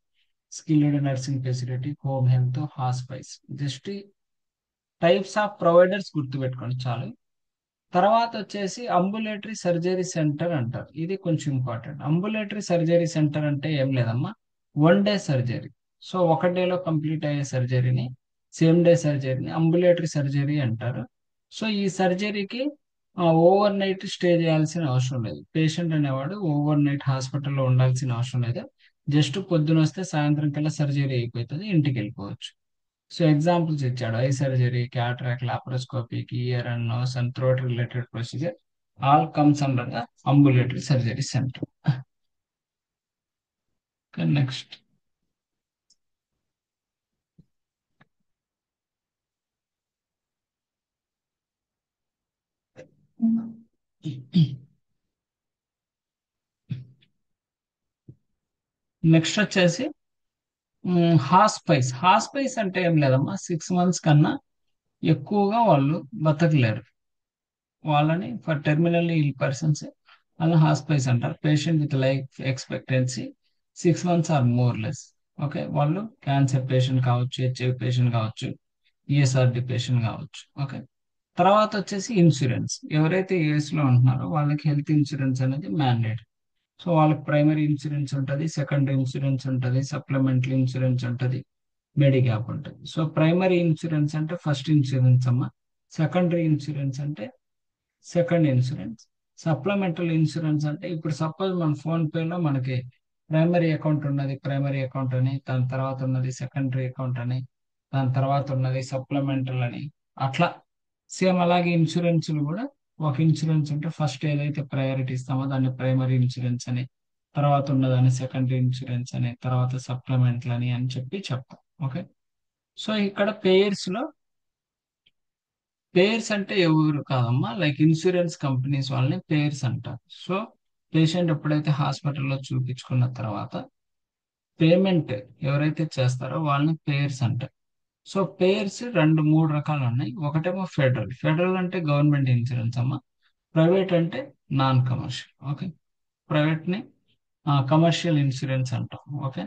Speaker 1: skilled nursing facility, home health, hospice. Just types of providers గుర్తుపెట్టుకోండి చాలు. తర్వాత వచ్చేసి అంబులేటరీ సర్జరీ సెంటర్ అంటారు. ఇది కొంచెం ఇంపార్టెంట్. అంబులేటరీ సర్జరీ సెంటర్ అంటే ఏం లేదమ్మా, 1 డే సర్జరీ. సో ఒక డేలో కంప్లీట్ అయ్యే సర్జరీని, సేమ్ డే సర్జరీని అంబులేటరీ సర్జరీ అంటారు. సో ఈ సర్జరీకి ఓవర్ నైట్ స్టే చేయాల్సిన అవసరం లేదు. పేషెంట్ అనేవాడు ఓవర్ నైట్ హాస్పిటల్లో ఉండాల్సిన అవసరం లేదు. జస్ట్ పొద్దున వస్తే సాయంత్రం కల్లా సర్జరీ అయిపోతుంది, ఇంటికి వెళ్ళిపోవచ్చు. సో ఎగ్జాంపుల్స్ ఇచ్చాడు: eye surgery, cataract, laparoscopic, ear and nose and throat related procedure all comes under the ambulatory surgery center. Next, next వచ్చేసి హాస్పైస్. హాస్పైస్ అంటే ఏం లేదమ్మా, 6 మంత్స్ కన్నా ఎక్కువగా వాళ్ళు బతకలేరు. వాళ్ళని ఫర్ టెర్మినల్లీ ఇల్ పర్సన్స్ అలా హాస్పైస్ అంటారు. Patient with life expectancy 6 months or more less. Okay, వాళ్ళు క్యాన్సర్ పేషెంట్ కావచ్చు, హెచ్ఐవి పేషెంట్ కావచ్చు, ఈఎస్ఆర్డి పేషెంట్ కావచ్చు. ఓకే, తర్వాత వచ్చేసి ఇన్సూరెన్స్. ఎవరైతే యుఎస్ లో ఉంటున్నారో వాళ్ళకి హెల్త్ ఇన్సూరెన్స్ అనేది మ్యాండేట్. సో వాళ్ళకి ప్రైమరీ ఇన్సూరెన్స్ ఉంటుంది, సెకండరీ ఇన్సూరెన్స్ ఉంటుంది, సప్లిమెంటరీ ఇన్సూరెన్స్ ఉంటుంది, మెడిగ్యాప్ ఉంటుంది. సో ప్రైమరీ ఇన్సూరెన్స్ అంటే ఫస్ట్ ఇన్సూరెన్స్ అమ్మ. సెకండరీ ఇన్సూరెన్స్ అంటే సెకండ్ ఇన్సూరెన్స్. సప్లిమెంటరీ ఇన్సూరెన్స్ అంటే ఇప్పుడు సపోజ్ మన ఫోన్ పేలో మనకి ప్రైమరీ అకౌంట్ ఉన్నది, ప్రైమరీ అకౌంట్ అని, దాని తర్వాత ఉన్నది సెకండరీ అకౌంట్ అని, దాని తర్వాత ఉన్నది సప్లిమెంటరీ అని, అట్లా సేమ్ అలాగే ఇన్సూరెన్స్లు కూడా ఒక ఇన్సూరెన్స్ ఉంటే ఫస్ట్ ఏదైతే ప్రయారిటీ ఇస్తామో దాన్ని ప్రైమరీ ఇన్సూరెన్స్ అని, తర్వాత ఉన్నదాన్ని సెకండరీ ఇన్సూరెన్స్ అని, తర్వాత సప్లిమెంటరీ అని చెప్పి చెప్తాం. ఓకే, సో ఇక్కడ పేర్స్ అంటే ఎవరు కాదమ్మా, లైక్ ఇన్సూరెన్స్ కంపెనీస్ వాళ్ళని పేర్స్ అంటారు. సో పేషెంట్ ఎప్పుడైతే హాస్పిటల్లో చూపించుకున్న తర్వాత పేమెంట్ ఎవరైతే చేస్తారో వాళ్ళని పేర్స్ అంటారు. సో పేర్స్ రెండు మూడు రకాలు ఉన్నాయి. ఒకటేమో ఫెడరల్. ఫెడరల్ అంటే గవర్నమెంట్ ఇన్సూరెన్స్ అమ్మా. ప్రైవేట్ అంటే నాన్ కమర్షియల్. ఓకే, ప్రైవేట్ ని కమర్షియల్ ఇన్సూరెన్స్ అంటాం. ఓకే,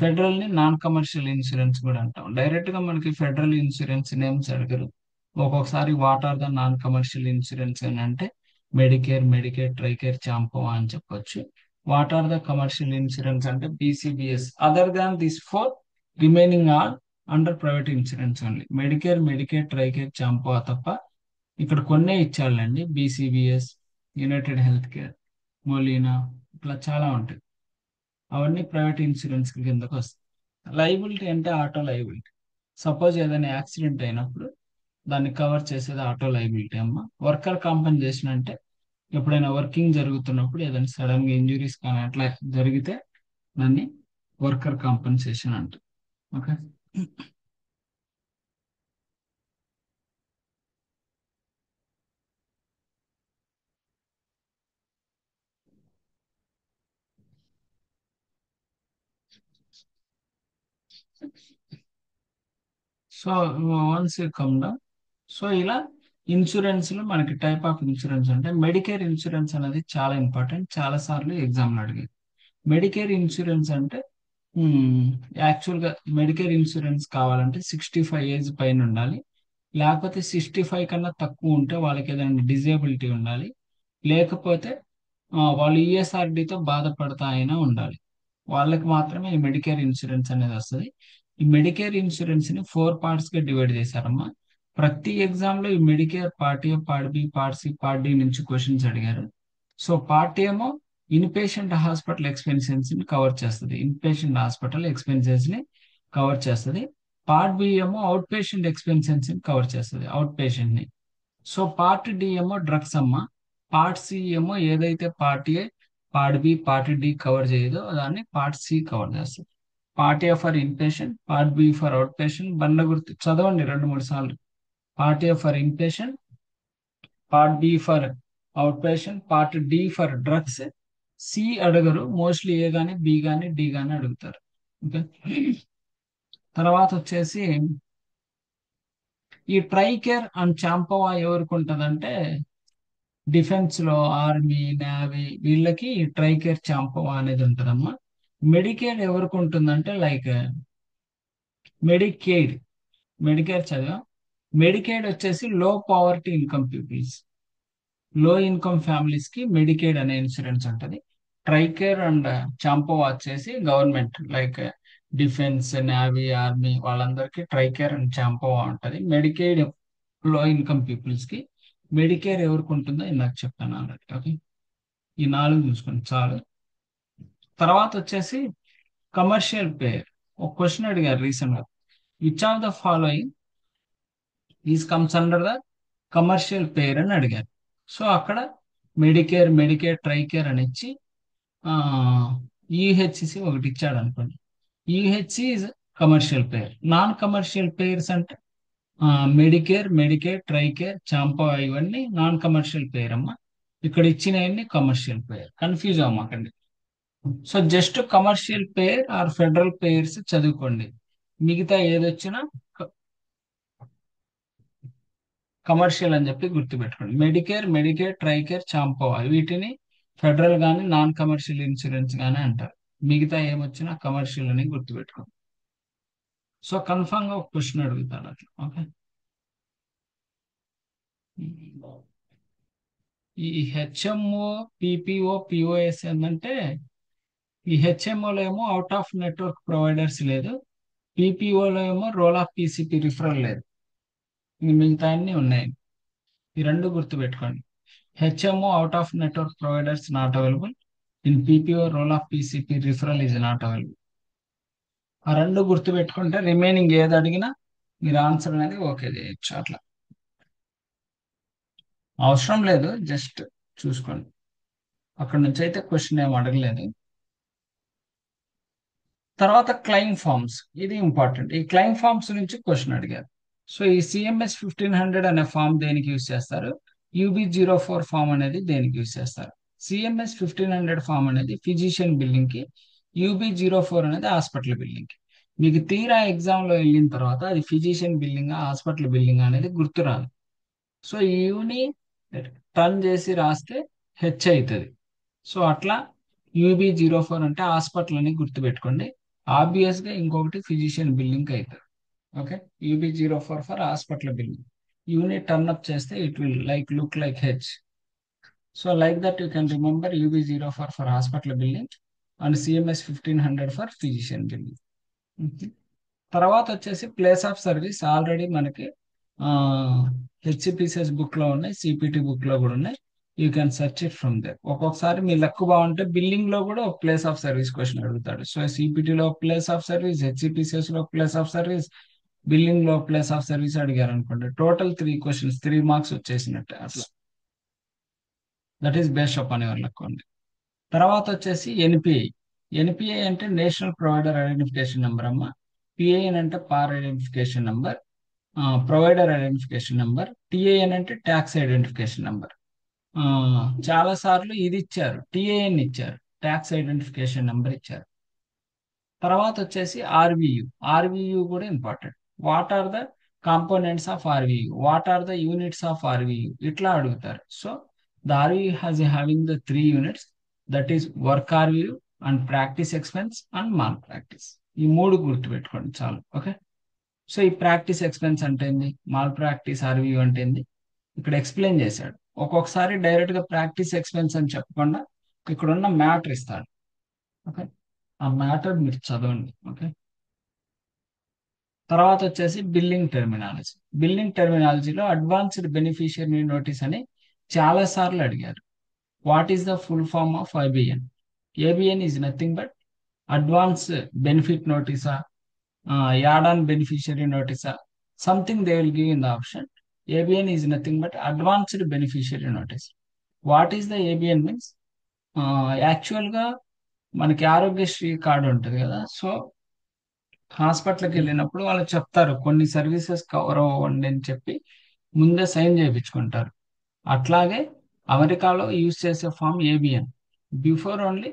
Speaker 1: ఫెడరల్ ని నాన్ కమర్షియల్ ఇన్సూరెన్స్ కూడా అంటాం. డైరెక్ట్ గా మనకి ఫెడరల్ ఇన్సూరెన్స్ నేమ్స్ అడగరు. ఒక్కొక్కసారి what are the non commercial insurance అని అంటే మెడికేర్, మెడికేర్, ట్రైకేర్, చాంపో అని చెప్పొచ్చు. What are the commercial insurance అంటే BCBS. Other than this four remaining all under private insurance only. Medicare, Medicare, Tricare, CHAMPVA తప్ప ఇక్కడ కొన్నే ఇచ్చాళ్ళండి. BCBS, united health care, Molina, ఇట్లా చాలా ఉంటాయి. అవన్నీ ప్రైవేట్ ఇన్సూరెన్స్ కిందకు వస్తాయి. లైబిలిటీ అంటే ఆటో లైబిలిటీ. సపోజ్ ఏదైనా యాక్సిడెంట్ అయినప్పుడు దాన్ని కవర్ చేసేది ఆటో లైబిలిటీ అమ్మ. వర్కర్ కాంపెన్సేషన్ అంటే ఎప్పుడైనా వర్కింగ్ జరుగుతున్నప్పుడు ఏదైనా సడన్ గా ఇంజురీస్ కానీ అట్లా జరిగితే దాన్ని వర్కర్ కాంపెన్సేషన్ అంటారు. Okay, so once come down. So ఇలా ఇన్సూరెన్స్ లో మనకి టైప్ ఆఫ్ ఇన్సూరెన్స్ ఉంటాయి. మెడికేర్ ఇన్సూరెన్స్ అనేది చాలా ఇంపార్టెంట్, చాలా సార్లు ఎగ్జామ్ అడిగారు. మెడికేర్ ఇన్సూరెన్స్ అంటే యాక్చువల్ గా మెడికేర్ ఇన్సూరెన్స్ కావాలంటే 65 ఏజ్ పైన ఉండాలి. లేకపోతే 65 కన్నా తక్కువ ఉంటే వాళ్ళకి ఏదైనా డిజేబిలిటీ ఉండాలి. లేకపోతే వాళ్ళు ఈఎస్ఆర్డితో బాధపడతా అయినా ఉండాలి. వాళ్ళకి మాత్రమే ఈ మెడికేర్ ఇన్సూరెన్స్ అనేది వస్తుంది. ఈ మెడికేర్ ఇన్సూరెన్స్ ని 4 పార్ట్స్ గా డివైడ్ చేశారమ్మా. ప్రతి ఎగ్జామ్ లో ఈ Medicare part A, part B, part C, part D నుంచి క్వశ్చన్స్ అడిగారు. సో పార్ట్ ఏమో ఇన్ పేషెంట్ హాస్పిటల్ ఎక్స్పెన్సెస్ ని కవర్ చేస్తుంది. ఇన్ పేషెంట్ హాస్పిటల్ ఎక్స్పెన్సెస్ ని కవర్ చేస్తుంది. పార్ట్ బి ఏమో అవుట్ పేషెంట్ ఎక్స్పెన్సెస్ ని కవర్ చేస్తుంది, అవుట్ పేషెంట్ ని. సో పార్ట్ డి ఏమో డ్రగ్స్ అమ్మ. పార్ట్ సి ఏమో ఏదైతే part A, part B, part D cover చేయదో దాన్ని పార్ట్ సి కవర్ చేస్తుంది. Part A for inpatient, part B for outpatient. బండ గుర్తు చదవండి 2 3 సార్లు. Part A for inpatient, part B for outpatient, part D for drugs. C అడగరు, mostly A గాని B గాని D గాని అడుగుతారు. ఓకే. తర్వాత వచ్చేసి ఈ ట్రైకేర్ అండ్ చాంపవా ఎవరికి ఉంటదంటే డిఫెన్స్ లో ఆర్మీ నేవీ వీళ్ళకి ట్రైకేర్ చాంపవా అనేది ఉంటదమ్మా. మెడికేర్ ఎవరికి ఉంటుందంటే లైక్ మెడికేడ్, మెడికేర్ చదివా. మెడికేడ్ వచ్చేసి లో పవర్టీ ఇన్కమ్ పీపుల్స్, లో ఇన్కమ్ ఫ్యామిలీస్ కి మెడికేడ్ అనే ఇన్సూరెన్స్ ఉంటది. ట్రైకేర్ అండ్ చాంపవా వచ్చేసి government like defence navy army వాళ్ళందరికీ ట్రైకేర్ అండ్ చాంపవా ఉంటది. మెడికేడ్ లో ఇన్కమ్ పీపుల్స్ కి. మెడికేర్ ఎవరికి ఉంటుందో ఇందాక చెప్పాను ఆల్రెడీ. ఓకే, ఈ 4 చూసుకోండి చాలు. తర్వాత వచ్చేసి కమర్షియల్ పేర్. ఒక క్వశ్చన్ అడిగారు రీసెంట్ గా, which of the following is comes under the commercial payer అని అడిగారు. సో అక్కడ మెడికేర్, మెడికేర్, ట్రైకేర్ అని ఇచ్చి యూహెచ్సి ఒకటి ఇచ్చాడు అనుకోండి. UHC is commercial payer. Non commercial payers అంటే మెడికేర్, మెడికేర్, ట్రైకేర్, చాంపా ఇవన్నీ నాన్ కమర్షియల్ పేర్ అమ్మా. ఇక్కడ ఇచ్చినవన్నీ కమర్షియల్ పేర్. కన్ఫ్యూజ్ అవ్వమాకండి. So just commercial payer or federal payers చదువుకోండి. మిగతా ఏదొచ్చినా కమర్షియల్ అని చెప్పి గుర్తుపెట్టుకోండి. మెడికేర్, మెడికేర్, ట్రైకేర్, చాంపవా వీటిని ఫెడరల్ గానీ నాన్ కమర్షియల్ ఇన్సూరెన్స్ గానీ అంటారు. మిగతా ఏమొచ్చినా కమర్షియల్ అని గుర్తుపెట్టుకోండి. సో కన్ఫామ్ గా ఒక క్వశ్చన్ అడుగుతాడు అట్లా. ఓకే. ఈ హెచ్ఎంఓ, పిపిఓ, పిఓఎస్ ఏంటంటే ఈ హెచ్ఎంఓలో ఏమో అవుట్ ఆఫ్ నెట్వర్క్ ప్రొవైడర్స్ లేదు, పిపిఓలో ఏమో రోల్ ఆఫ్ పీసీపీ రిఫరల్ లేదు. మిగతా అన్ని ఉన్నాయి. ఈ రెండు గుర్తుపెట్టుకోండి. HMO out of network providers not available. In PPO role of PCP referral is not available. ఆ రెండు గుర్తుపెట్టుకుంటే రిమైనింగ్ ఏది అడిగినా మీరు ఆన్సర్ అనేది ఓకే చేయొచ్చు. అట్లా అవసరం లేదు, జస్ట్ చూసుకోండి. అక్కడ నుంచి అయితే క్వశ్చన్ ఏం అడగలేదు. తర్వాత క్లెయిమ్ ఫార్మ్స్, ఇది ఇంపార్టెంట్. ఈ క్లెయిమ్ ఫార్మ్స్ నుంచి క్వశ్చన్ అడిగారు. సో ఈ సిఎంఎస్ 1500 అనే ఫామ్ దేనికి యూజ్ చేస్తారు, UB04 ఫామ్ అనేది దేనికి యూజ్ చేస్తారు. సిఎంఎస్ 1500 ఫామ్ అనేది ఫిజిషియన్ బిల్డింగ్ కి, UB04 అనేది హాస్పిటల్ బిల్డింగ్ కి. మీకు తీరా ఎగ్జామ్ లో వెళ్ళిన తర్వాత అది ఫిజిషియన్ బిల్డింగ్ హాస్పిటల్ బిల్డింగ్ అనేది గుర్తురాదు. సో ఈ యూని టర్న్ చేసి రాస్తే హెచ్ అవుతుంది. సో అట్లా UB04 అంటే హాస్పిటల్ అని గుర్తుపెట్టుకోండి. ఆబ్వియస్ గా ఇంకొకటి ఫిజిషియన్ బిల్డింగ్ అవుతుంది. Okay, UB04 for hospital billing. Unit turn up చేస్తే it will like look like H. So like that you can remember UB04 for hospital billing and CMS 1500 for physician billing. తర్వాత వచ్చేసి place of service already మనకి హెచ్సిపిసిఎస్ book లో ఉన్నాయి, CPT book లో కూడా ఉన్నాయి. You can search it from there. ఒక్కొక్కసారి మీ లక్ బాగుంటే బిల్డింగ్ లో కూడా ఒక ప్లేస్ ఆఫ్ సర్వీస్ క్వశ్చన్ అడుగుతాడు. సో సిపిటి లో ప్లేస్ ఆఫ్ సర్వీస్, హెచ్సిపిసిఎస్ లో ప్లేస్ ఆఫ్ సర్వీస్, బిల్డింగ్ లో ప్లేస్ ఆఫ్ సర్వీస్ అడిగారు అనుకోండి, టోటల్ 3 క్వశ్చన్స్, 3 మార్క్స్ వచ్చేసినట్టే. అట్లా that is based upon your luck only. తర్వాత వచ్చేసి ఎన్పిఐ. ఎన్పిఐ అంటే నేషనల్ ప్రొవైడర్ ఐడెంటిఫికేషన్ నెంబర్ అమ్మ. పిఐఎన్ అంటే పార్ identification number, provider identification number. TIN అంటే ట్యాక్స్ ఐడెంటిఫికేషన్ నెంబర్. చాలా సార్లు ఇది ఇచ్చారు, టిఐఎన్ ఇచ్చారు, ట్యాక్స్ ఐడెంటిఫికేషన్ నెంబర్ ఇచ్చారు. తర్వాత వచ్చేసి ఆర్వియు. ఆర్వియు కూడా important. What are the components of RVU, what are the units of RVU, ఇట్లా అడుగుతారు. So the RVU has having the 3 units, that is work RVU and practice expense and malpractice. ఈ 3 గుర్తుపెట్టుకోండి చాలు. Okay. So ఈ practice expense అంటే ఏంది, mall practice ఆర్వియు అంటే ఏంది, ఇక్కడ ఎక్స్ప్లెయిన్ చేశాడు. ఒక్కొక్కసారి డైరెక్ట్ గా ప్రాక్టీస్ ఎక్స్పెన్స్ అని చెప్పకుండా ఇక్కడ ఉన్న మ్యాటర్ ఇస్తాడు. ఓకే, ఆ మ్యాటర్ మీరు చదవండి. ఓకే. తర్వాత వచ్చేసి బిల్లింగ్ టెర్మినాలజీ. బిల్లింగ్ టెర్మినాలజీలో అడ్వాన్స్డ్ బెనిఫిషియరీ నోటీస్ అని చాలా సార్లు అడిగారు. What is the full form of ABN? ABN is nothing but advance benefit నోటీసా, యాడ్ ఆన్ బెనిఫిషియరీ నోటీసా, something they will give in the option. ABN is nothing but advanced beneficiary notice. What is the ABN means, actual గా మనకి Aarogyasri card ఉంటుంది కదా. So హాస్పిటల్కి వెళ్ళినప్పుడు వాళ్ళు చెప్తారు కొన్ని సర్వీసెస్ కవర్ అవ్వండి అని చెప్పి ముందే సైన్ చేయించుకుంటారు. అట్లాగే అమెరికాలో యూజ్ చేసే form ABN. Before only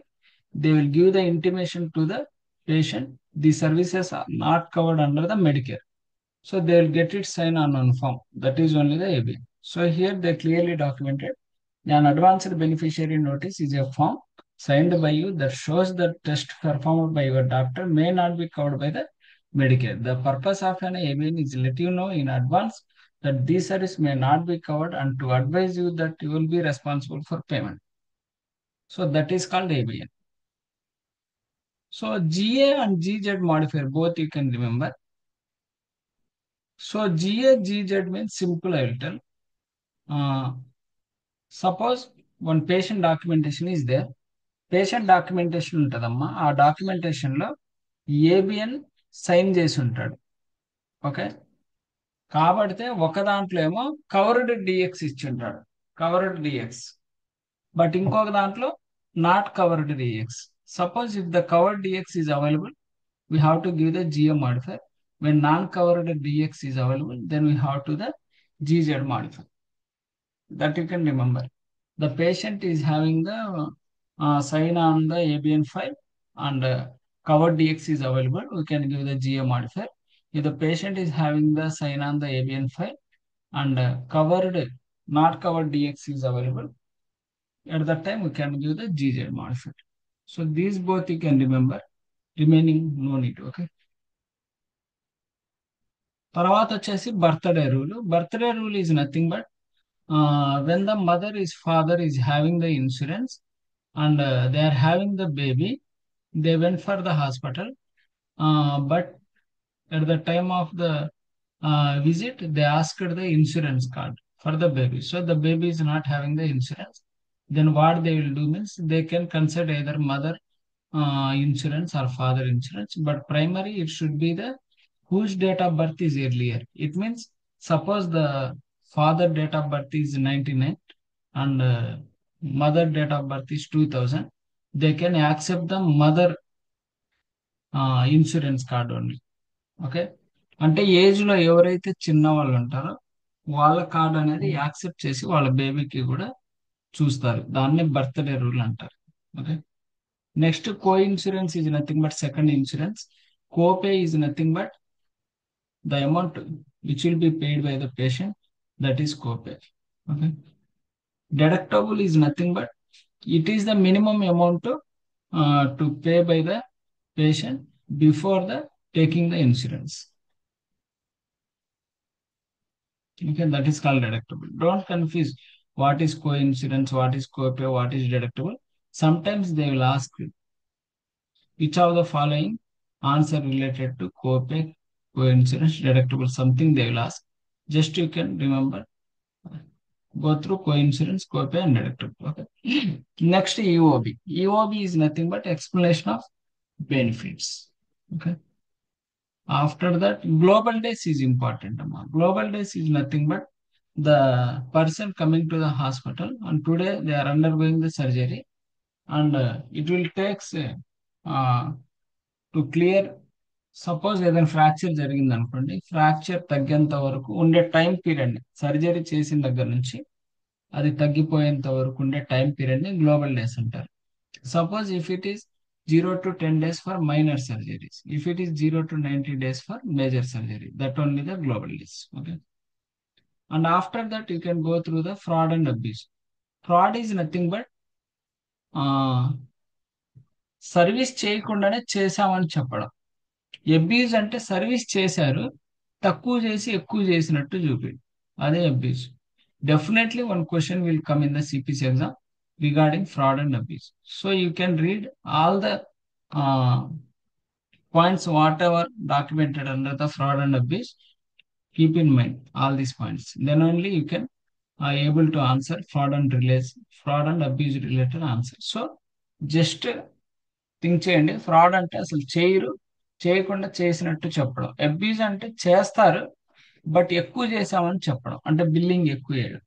Speaker 1: they will give the intimation to the patient the services are not covered under the Medicare. So they will get it signed on form. That is only the ABN. So here they clearly documented an advanced beneficiary notice is a form signed by you that shows the test performed by your doctor may not be covered by the Medicare. The purpose of an ABN is let you know in advance that this service may not be covered and to advise you that you will be responsible for payment. So that is called ABN. So GA and GZ modifier both you can remember. So GA, GZ means simple I will tell. Suppose one patient documentation is there. Patient documentation ఉంటుందమ్మా, ఆ documentation లో ABN sign చేసి ఉంటాడు. Okay, కాబడితే ఒక దాంట్లో ఏమో covered dx ఇచ్చి ఉంటాడు, కవర్డ్ డిఎక్స్. బట్ ఇంకొక దాంట్లో not covered DX. Suppose if the covered DX is available we have to give the GA modifier. When non-covered DX is available, then we have to the GZ modifier. That you can remember. The patient is having the sign on the ABN file and covered DX is available, we can give the GA modifier. If the patient is having the sign on the ABN file and not covered DX is available, at that time we can give the GZ modifier. So these both you can remember, remaining no need. Okay. తర్వాత వచ్చేసి birthday rule. Birthday rule is nothing but when the mother is father is having the insurance and they are having the baby, they went for the hospital, but at the time of the visit they asked the insurance card for the baby. So the baby is not having the insurance, then what they will do means they can consider either mother insurance or father insurance, but primary it should be the whose date of birth is earlier. It means suppose the father date of birth is 99 and mother date of birth is 2000, they can accept the mother insurance card only. Okay, అంటే age లో ఎవరైతే చిన్న వాళ్ళు ఉంటారో వాళ్ళ card అనేది accept చేసి వాళ్ళ బేబీకి కూడా చూస్తారు. దాన్నే బర్త్డే రూల్ అంటారు. Okay, next co insurance is nothing but second insurance. కోపే is nothing but the amount which will be paid by the patient, that is copay. Okay, deductible is nothing but it is the minimum amount to pay by the patient before the taking the insurance. Okay, that is called deductible. Don't confuse what is co-insurance, what is copay, what is deductible. Sometimes they will ask you which of the following answer related to copay, co-insurance, deductible, something they will ask. Just you can remember, go through co-insurance, copay and deductible. Okay. Next, EOB. EOB is nothing but explanation of benefits. Okay. After that, global days is important. Global days is nothing but the person coming to the hospital and today they are undergoing the surgery and it will take to clear. Suppose ఏదైనా fracture జరిగింది అనుకోండి, fracture తగ్గేంత వరకు ఉండే time period ని, surgery చేసిన దగ్గర నుంచి అది తగ్గిపోయేంత వరకు ఉండే టైం పీరియడ్ ని గ్లోబల్ డేస్ అంటారు. Suppose if it is 0 to 10 days for minor surgeries, if it is 0 to 90 days for major surgery, that only the global days. Okay, and after that you can go through the fraud and abuse. Fraud is nothing but service చేయకుండానే చేశామని చెప్పడం. Abuse అంటే service చేశారు, తక్కువ చేసి ఎక్కువ చేసినట్టు చూపి, అదే abuse. Definitely one question will come in the CPC exam regarding fraud and abuse. So you can read all the points whatever documented under the fraud and abuse. Keep in mind all these points, then only you can able to answer fraud and abuse related answer. So just think చేయండి. Fraud అంటే అసలు చేయరు, చేయకుండా చేసినట్టు చెప్పడం. Abuse అంటే చేస్తారు but ఎక్కువ చేసామని చెప్పడం, అంటే బిల్లింగ్ ఎక్కువ చేయడం.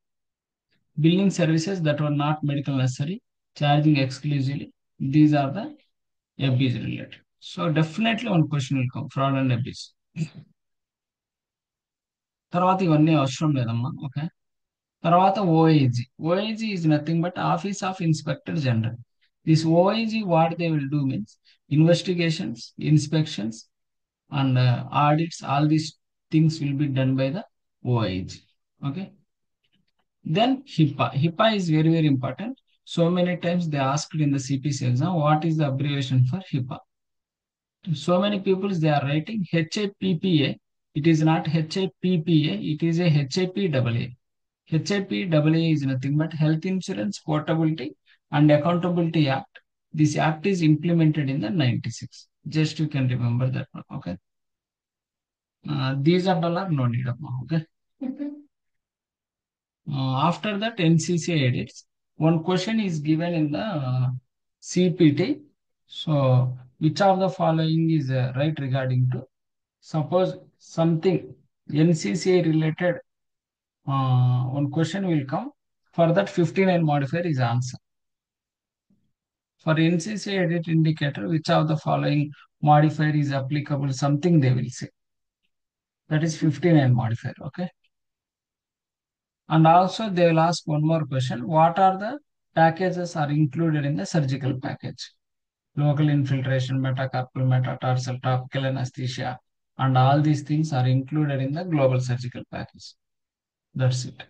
Speaker 1: Billing services that were not medical necessary, charging exclusively, these are the abuse related. So definitely one question will come, fraud and abuse. తర్వాత ఇవన్నీ అవసరం లేదమ్మా. ఓకే. తర్వాత OIG. OIG is nothing but office of inspector general. This OIG what they will do means investigations, inspections and audits. All these things will be done by the OIG. Okay. Then HIPAA. HIPAA is very very important. So many times they asked in the CPC exam what is the abbreviation for HIPAA. So many people they are writing HAPPA. It is not HAPPA. It is a HAPAA. HAPAA is nothing but Health Insurance Portability and Accountability Act. This act is implemented in the 96. Just you can remember that one. Okay. These are all are no need of now. Okay. After that, NCC edits. One question is given in the CPT. So, which of the following is right regarding to? Suppose something NCCA related, one question will come. For that, 59 modifier is answer. For NCCA edit indicator, which of the following modifier is applicable? Something they will say. That is 59 modifier. Okay. And also they will ask one more question. What are the packages are included in the surgical package? Local infiltration, metacarpal, metatarsal, topical anesthesia, and all these things are included in the global surgical package. That's it.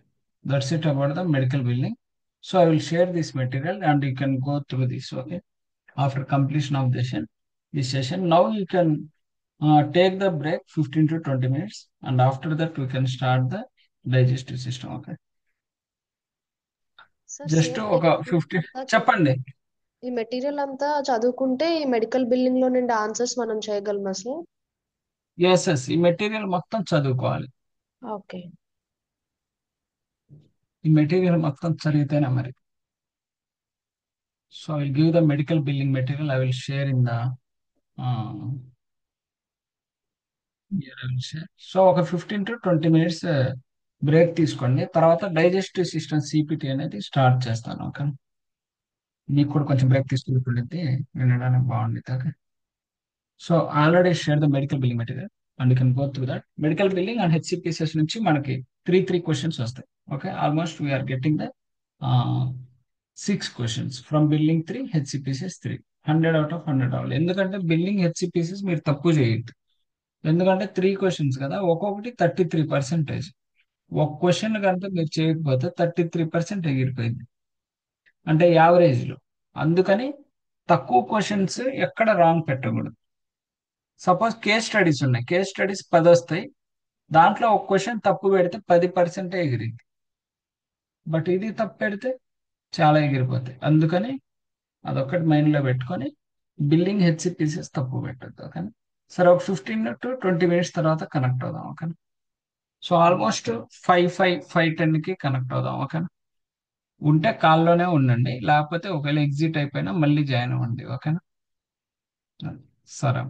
Speaker 1: That's it about the medical billing. So I will share this material and you can go through this, okay? After completion of this session, now you can take the break 15 to 20 minutes and after that we can start the digestive system, okay?
Speaker 2: Sir
Speaker 1: just
Speaker 2: same
Speaker 1: ఒక 50
Speaker 2: అంతా
Speaker 1: చెప్పండి.
Speaker 2: ఈ material అంతా చదువుకుంటే ఈ medical billing లో నుండి answers మనం చేయగలమా సార్?
Speaker 1: ఎస్, ఈ మెటీరియల్ మొత్తం చదువుకోవాలి.
Speaker 2: ఓకే.
Speaker 1: ఈ మెటీరియల్ మొత్తం చదివితేనే మరి. So I give the medical billing material. I will share in the so ఒక 15 to 20 minutes బ్రేక్ తీసుకోండి. తర్వాత డైజెస్టివ్ సిస్టమ్ సిపిటి అనేది స్టార్ట్ చేస్తాను. ఓకే. మీకు కూడా కొంచెం బ్రేక్ తీసుకుంటుంది, వినడానికి బాగుంది. Okay. So already share the medical billing material and you can go through that. Medical billing and HCPCS నుంచి మనకి త్రీ క్వశ్చన్స్ వస్తాయి. Okay. Almost we're getting the 6 questions from billing 3, హెచ్సిపిసిఎస్ 3. 100 out of 100 అవ్వాలి. ఎందుకంటే billing హెచ్సిపిసిఎస్ మీరు తప్పు చేయొద్దు. ఎందుకంటే 3 questions కదా, ఒక్కొక్కటి 33%. ఒక క్వశ్చన్ కనుక మీరు చేయకపోతే 33% ఎగిరిపోయింది, అంటే యావరేజ్ లో. అందుకని తక్కువ క్వశ్చన్స్ ఎక్కడ రాంగ్ పెట్టకూడదు. సపోజ్ కేస్ స్టడీస్ ఉన్నాయి, కేస్ స్టడీస్ 10 వస్తాయి, దాంట్లో ఒక క్వశ్చన్ తప్పు పెడితే 10% ఎగిరింది. బట్ ఇది తప్పు పెడితే చాలా ఎగిరిపోతాయి. అందుకని అదొక్కటి మైండ్ లో పెట్టుకొని బిల్లింగ్ హెచ్సిపిసిఎస్ తప్పు పెట్టద్దు. ఓకే. సరే, ఒక 15 to 20 minutes తర్వాత కనెక్ట్ అవుదాం. ఓకే. సో ఆల్మోస్ట్ 5:10కి కనెక్ట్ అవుదాం. ఓకే. ఉంటే కాల్లోనే ఉండండి, లేకపోతే ఒకవేళ ఎగ్జిట్ అయిపోయినా మళ్ళీ జాయిన్ అవ్వండి. ఓకేనా. సరే.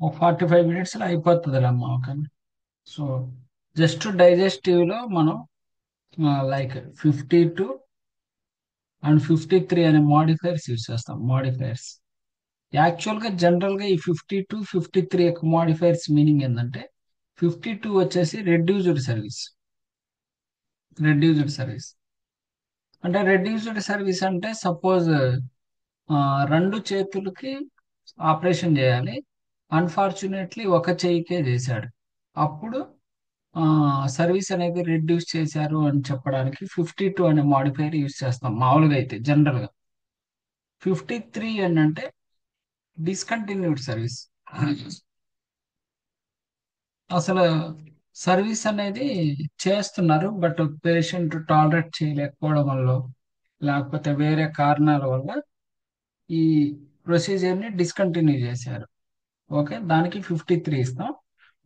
Speaker 1: ఒక 45 minutes అయిపోతుందిలే అమ్మా. ఓకే. సో జస్ట్ డైజెస్టివ్ లో మనం లైక్ 52 అండ్ 53 అనే మాడిఫైర్స్ యూజ్ చేస్తాం. మాడిఫైర్స్ యాక్చువల్ గా జనరల్ గా ఈ 52 53 యొక్క మాడిఫైర్స్ మీనింగ్ ఏంటంటే 52 వచ్చేసి రెడ్యూస్డ్ సర్వీస్ అంటే రెడ్యూస్డ్ సర్వీస్ అంటే సపోజ్ రెండు చేతులకి ఆపరేషన్ చేయాలి, అన్ఫార్చునేట్లీ ఒక చెయ్యికే చేశాడు, అప్పుడు సర్వీస్ అనేది రెడ్యూస్ చేశారు అని చెప్పడానికి 52 అనే మాడిఫైర్ యూజ్ చేస్తాం మామూలుగా అయితే జనరల్ గా. 53 అంటే డిస్కంటిన్యూడ్ సర్వీస్. అసలు సర్వీస్ అనేది చేస్తున్నారు బట్ పేషెంట్ టాలరేట్ చేయలేకపోవడం వల్ల లేకపోతే వేరే కారణాల వల్ల ఈ ప్రొసీజర్ ని డిస్కంటిన్యూ చేశారు. ఓకే, దానికి 53 ఇస్తాం.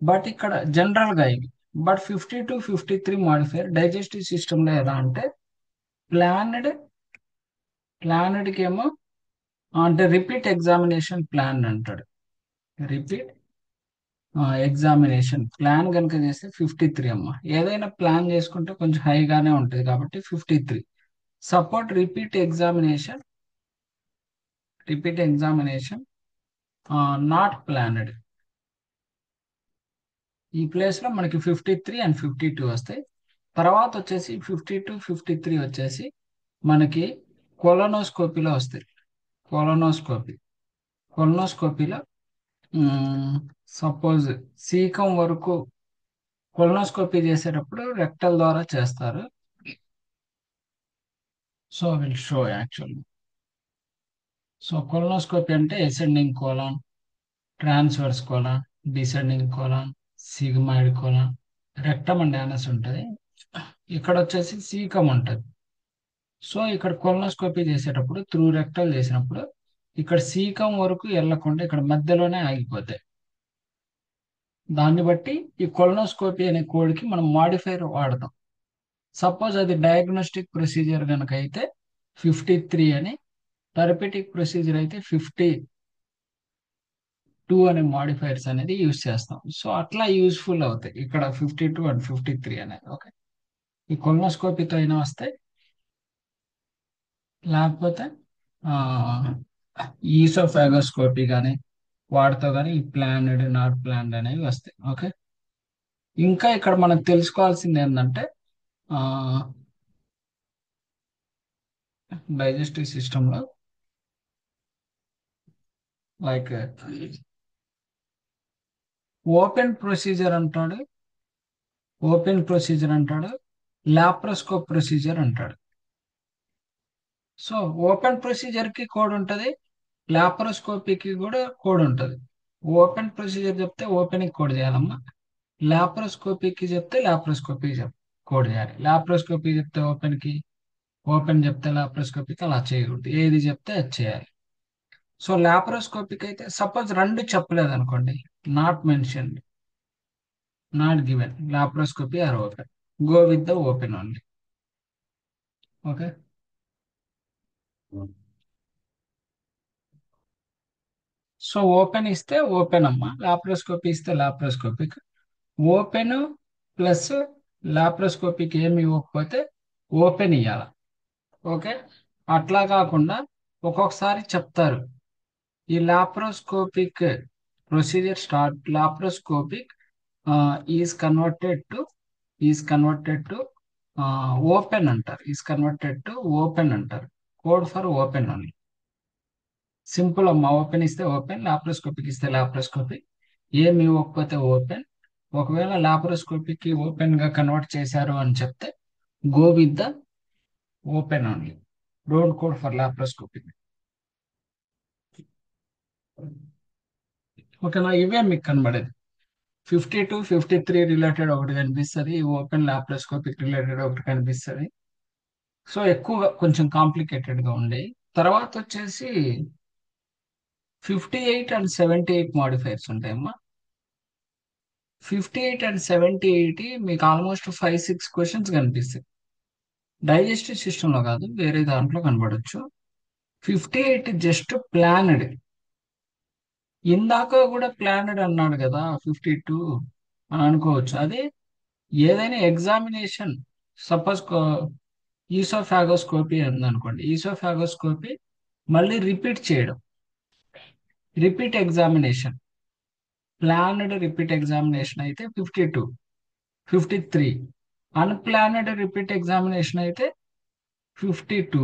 Speaker 1: బట్ ఇక్కడ జనరల్ గా ఇవి. బట్ 52 53 మాడిఫైర్ డైజెస్టివ్ సిస్టమ్ లో ఎలా అంటే ప్లానెడ్ ప్లానెడ్ కి ఏమో అంటే రిపీట్ ఎగ్జామినేషన్ ప్లాన్ అంటాడు. రిపీట్ ఎగ్జామినేషన్ ప్లాన్ కనుక చేస్తే 53 అమ్మా. ఏదైనా ప్లాన్ చేసుకుంటే కొంచెం హైగానే ఉంటుంది కాబట్టి 53. Support repeat examination not planned. ఈ ప్లేస్ లో మనకి 53 అండ్ 52 వస్తాయి. తర్వాత వచ్చేసి 52 53 వచ్చేసి మనకి కొలనోస్కోపీలో వస్తాయి. కొలనోస్కోపీ కొలనోస్కోపీలో సపోజ్ సీకం వరకు కొలనోస్కోపీ చేసేటప్పుడు రెక్టల్ ద్వారా చేస్తారు. So will show actually. So colonoscopy అంటే ascending colon, transverse colon, descending colon, sigmoid colon, rectum and anus ఉంటుంది. ఇక్కడ వచ్చేసి సీకం ఉంటుంది. సో ఇక్కడ కొలనోస్కోపీ చేసేటప్పుడు త్రూ రెక్టల్ చేసినప్పుడు ఇక్కడ సీకం వరకు వెళ్లకుండా ఇక్కడ మధ్యలోనే ఆగిపోతాయి. దాన్ని బట్టి ఈ కొలనోస్కోపీ అనే కోడ్కి మనం మాడిఫైర్ వాడతాం. సపోజ్ అది డయాగ్నోస్టిక్ ప్రొసీజర్ కనుక అయితే 53 అని, థెరపెటిక్ ప్రొసీజర్ అయితే 52 అనే మాడిఫైర్స్ అనేది యూజ్ చేస్తాం. సో అట్లా యూస్ఫుల్ అవుతాయి ఇక్కడ 52 అండ్ 53 అనేది. ఓకే, ఈ కొలనోస్కోపీతో అయినా వస్తాయి, లేకపోతే ఈసోఫాగోస్కోపీ కానీ వాటితో కానీ ఈ ప్లానెడ్ నాట్ ప్లానెడ్ అనేవి వస్తాయి. ఓకే, ఇంకా ఇక్కడ మనం తెలుసుకోవాల్సింది ఏంటంటే డైజెస్టివ్ సిస్టంలో లైక్ ఓపెన్ ప్రొసీజర్ అంటాడు, లాప్రోస్కోప్ ప్రొసీజర్ అంటాడు. సో ఓపెన్ ప్రొసీజర్ కి కోడ్ ఉంటుంది, లాప్రోస్కోపీకి కూడా కోడ్ ఉంటుంది. ఓపెన్ ప్రొసీజర్ చెప్తే ఓపెన్ కి కోడ్ చేయాలమ్మా, లాప్రోస్కోపీకి చెప్తే లాప్రోస్కోపీ కోడ్ చేయాలి. లాప్రోస్కోపీ చెప్తే ఓపెన్ కి, ఓపెన్ చెప్తే లాప్రోస్కోపీకి అలా చేయకూడదు, ఏది చెప్తే అది చేయాలి. సో లాప్రోస్కోపీకి అయితే సపోజ్ రెండు చెప్పలేదు అనుకోండి, not mention, not given, laparoscopy are open, go with the open only. Okay, so open ఇస్తే ఓపెన్ అమ్మా, లాప్రోస్కోపీ ఇస్తే లాప్రోస్కోపిక్. ఓపెన్ ప్లస్ లాప్రోస్కోపిక్ ఏమి ఇవ్వకపోతే ఓపెన్ ఇవ్వాలి. ఓకే, అట్లా కాకుండా ఒక్కొక్కసారి చెప్తారు ఈ laparoscopic procedure start, laparoscopic is converted to open అంటారు, code for open only. Simple అమ్మా, ఓపెన్ ఇస్తే ఓపెన్, లాప్రోస్కోపిక్ ఇస్తే లాప్రోస్కోపిక్, ఏమి ఇవ్వకపోతే ఓపెన్. ఒకవేళ లాప్రోస్కోపిక్ ఓపెన్ గా కన్వర్ట్ చేశారు అని చెప్తే go with the open only, don't code for laparoscopic. ఓకేనా, ఇవే మీకు కనబడేది. 52 53 రిలేటెడ్ ఒకటి కనిపిస్తుంది, ఓపెన్ లాప్రోస్కోపిక్ రిలేటెడ్ ఒకటి కనిపిస్తుంది. సో ఎక్కువగా కొంచెం కాంప్లికేటెడ్ గా ఉండే. తర్వాత వచ్చేసి 58 అండ్ 78 మాడిఫైర్స్ ఉంటాయమ్మా. 58 అండ్ 78 మీకు ఆల్మోస్ట్ 5 6 క్వశ్చన్స్ కనిపిస్తాయి. డైజెస్టివ్ సిస్టమ్ లో కాదు, వేరే దాంట్లో కనబడచ్చు. 58 జస్ట్ ప్లానెడ్, ఇందాక కూడా ప్లానెడ్ అన్నాడు కదా 52 అని అనుకోవచ్చు. అదే ఏదైనా ఎగ్జామినేషన్, సపోజ్ ఈసోఫాగోస్కోపీ ఉందనుకోండి, ఈసోఫాగోస్కోపీ మళ్ళీ రిపీట్ చేయడం, repeat examination, planned repeat examination అయితే 52, 53. అన్ప్లానెడ్ రిపీట్ ఎగ్జామినేషన్ అయితే 52.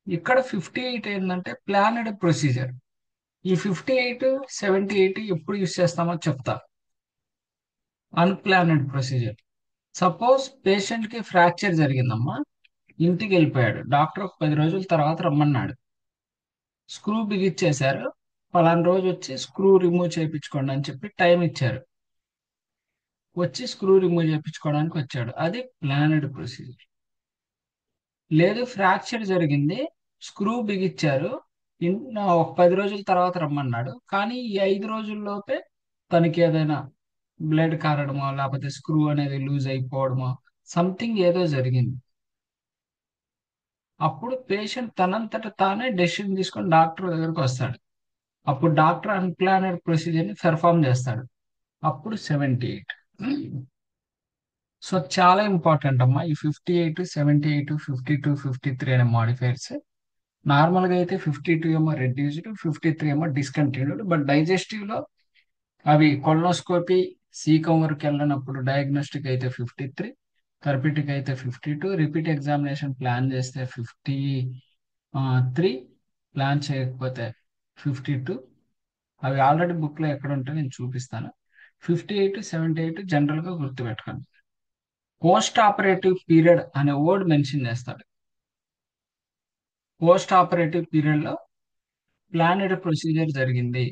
Speaker 1: ఇక్కడ 58 ఏంటంటే ప్లానెడ్ ప్రొసీజర్. ఈ 58, 78 ఎప్పుడు యూస్ చేస్తామో చెప్తా. అన్ప్లానెడ్ ప్రొసీజర్, సపోజ్ పేషెంట్ కి ఫ్రాక్చర్ జరిగిందమ్మా, ఇంటికి వెళ్ళిపోయాడు, డాక్టర్ ఒక 10 రోజుల తర్వాత రమ్మన్నాడు, స్క్రూ బిగిచ్చేశారు, పలానా రోజు వచ్చి స్క్రూ రిమూవ్ చేయించుకోండి అని చెప్పి టైం ఇచ్చారు, వచ్చి స్క్రూ రిమూవ్ చేయించుకోవడానికి వచ్చాడు, అది ప్లానెడ్ ప్రొసీజర్. లేదు ఫ్రాక్చర్ జరిగింది, స్క్రూ బిగిచ్చారు, ఒక 10 రోజుల తర్వాత రమ్మన్నాడు, కానీ ఈ 5 రోజుల్లోపే తనకి ఏదైనా బ్లడ్ కారడమో లేకపోతే స్క్రూ అనేది లూజ్ అయిపోవడమో సంథింగ్ ఏదో జరిగింది, అప్పుడు పేషెంట్ తనంతట తానే డెసిషన్ తీసుకొని డాక్టర్ దగ్గరకు వస్తాడు. అప్పుడు డాక్టర్ అన్ప్లానెడ్ ప్రొసీజర్ ని పెర్ఫామ్ చేస్తాడు, అప్పుడు 78. సో చాలా ఇంపార్టెంట్ అమ్మా ఈ 58, 78, 52, 53 అనే మాడిఫైర్స్. నార్మల్ గా అయితే 52 ఏమో రెడ్యూస్డ్, 53 ఏమో డిస్కంటిన్యూడ్. బట్ డైజెస్టివ్ లో అవి కొలనోస్కోపీ సీకం వరకు వెళ్ళినప్పుడు డయాగ్నోస్టిక్ అయితే 53, థెరపిటిక్ అయితే 52, రిపీట్ ఎగ్జామినేషన్ ప్లాన్ చేస్తే 53, ప్లాన్ చేయకపోతే 52. అవి ఆల్రెడీ బుక్ లో ఎక్కడ ఉంటే నేను చూపిస్తాను. 58, 78 జనరల్ గా గుర్తుపెట్టుకోండి. పోస్ట్ ఆపరేటివ్ పీరియడ్ అనే వర్డ్ మెన్షన్ చేస్తాడు. పోస్ట్ ఆపరేటివ్ పీరియడ్ లో ప్లానెడ్ ప్రొసీజర్ జరిగింది,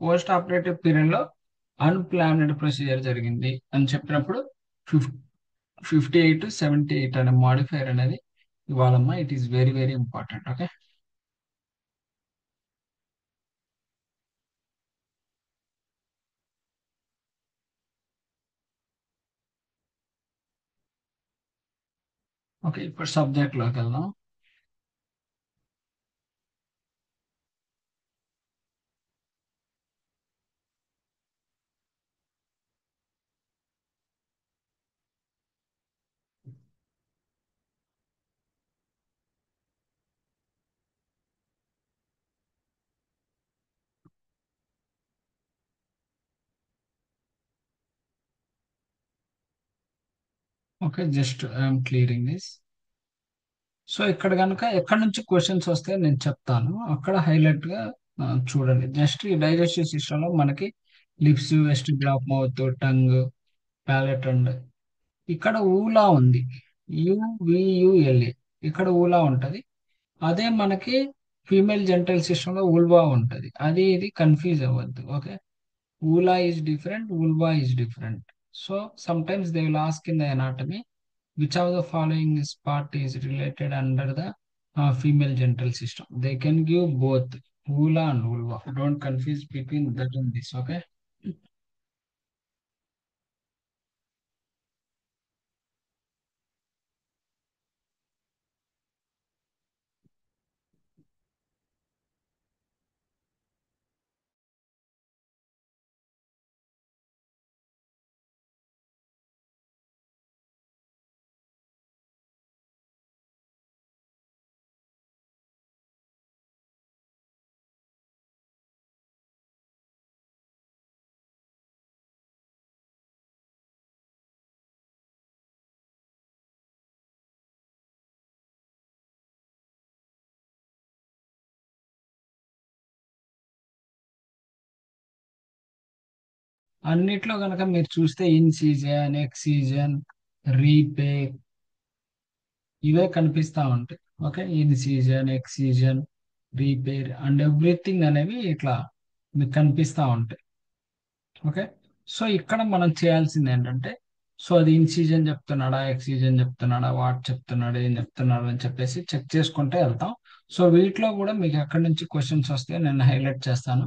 Speaker 1: పోస్ట్ ఆపరేటివ్ పీరియడ్ లో అన్ప్లానెడ్ ప్రొసీజర్ జరిగింది అని చెప్పినప్పుడు 58, 78 అనే మాడిఫైర్ అనేది ఇవ్వాలమ్మా. It is very very important. Okay, okay, ఇప్పుడు సబ్జెక్ట్ లోకి వెళ్దాం. Okay, just I'm clearing this. So ఇక్కడ కనుక ఎక్కడి నుంచి క్వశ్చన్స్ వస్తే నేను చెప్తాను, అక్కడ హైలైట్ గా చూడండి. జస్ట్ ఈ డైజెస్టివ్ సిస్టమ్ లో మనకి lips, vestibular of mouth, tongue, palate and ఇక్కడ ఊలా ఉంది, యువియుఎల్ఏ, ఇక్కడ ఊలా ఉంటది. అదే మనకి ఫీమేల్ జెంటల్ సిస్టమ్ లో ఉల్వా ఉంటది. అది ఇది కన్ఫ్యూజ్ అవ్వద్దు. Okay, uvula is different, vulva is different. So sometimes they will ask in the anatomy which of the following is part is related under the female genital system. They can give both ula and vulva. Don't confuse between that and this. Okay. అన్నిట్లో కనుక మీరు చూస్తే incision, ఎక్సిజన్, repay ఇవే కనిపిస్తా ఉంటాయి. Okay, incision, excision, repair and everything అనేవి ఇట్లా మీకు కనిపిస్తా ఉంటాయి. ఓకే, సో ఇక్కడ మనం చేయాల్సింది ఏంటంటే, సో అది ఇన్సిజన్ చెప్తున్నాడా, ఎక్సిజన్ చెప్తున్నాడా, వాట్ చెప్తున్నాడు, ఏం చెప్తున్నాడు అని చెప్పేసి చెక్ చేసుకుంటే వెళ్తాం. సో వీటిలో కూడా మీకు ఎక్కడి నుంచి క్వశ్చన్స్ వస్తే నేను హైలైట్ చేస్తాను,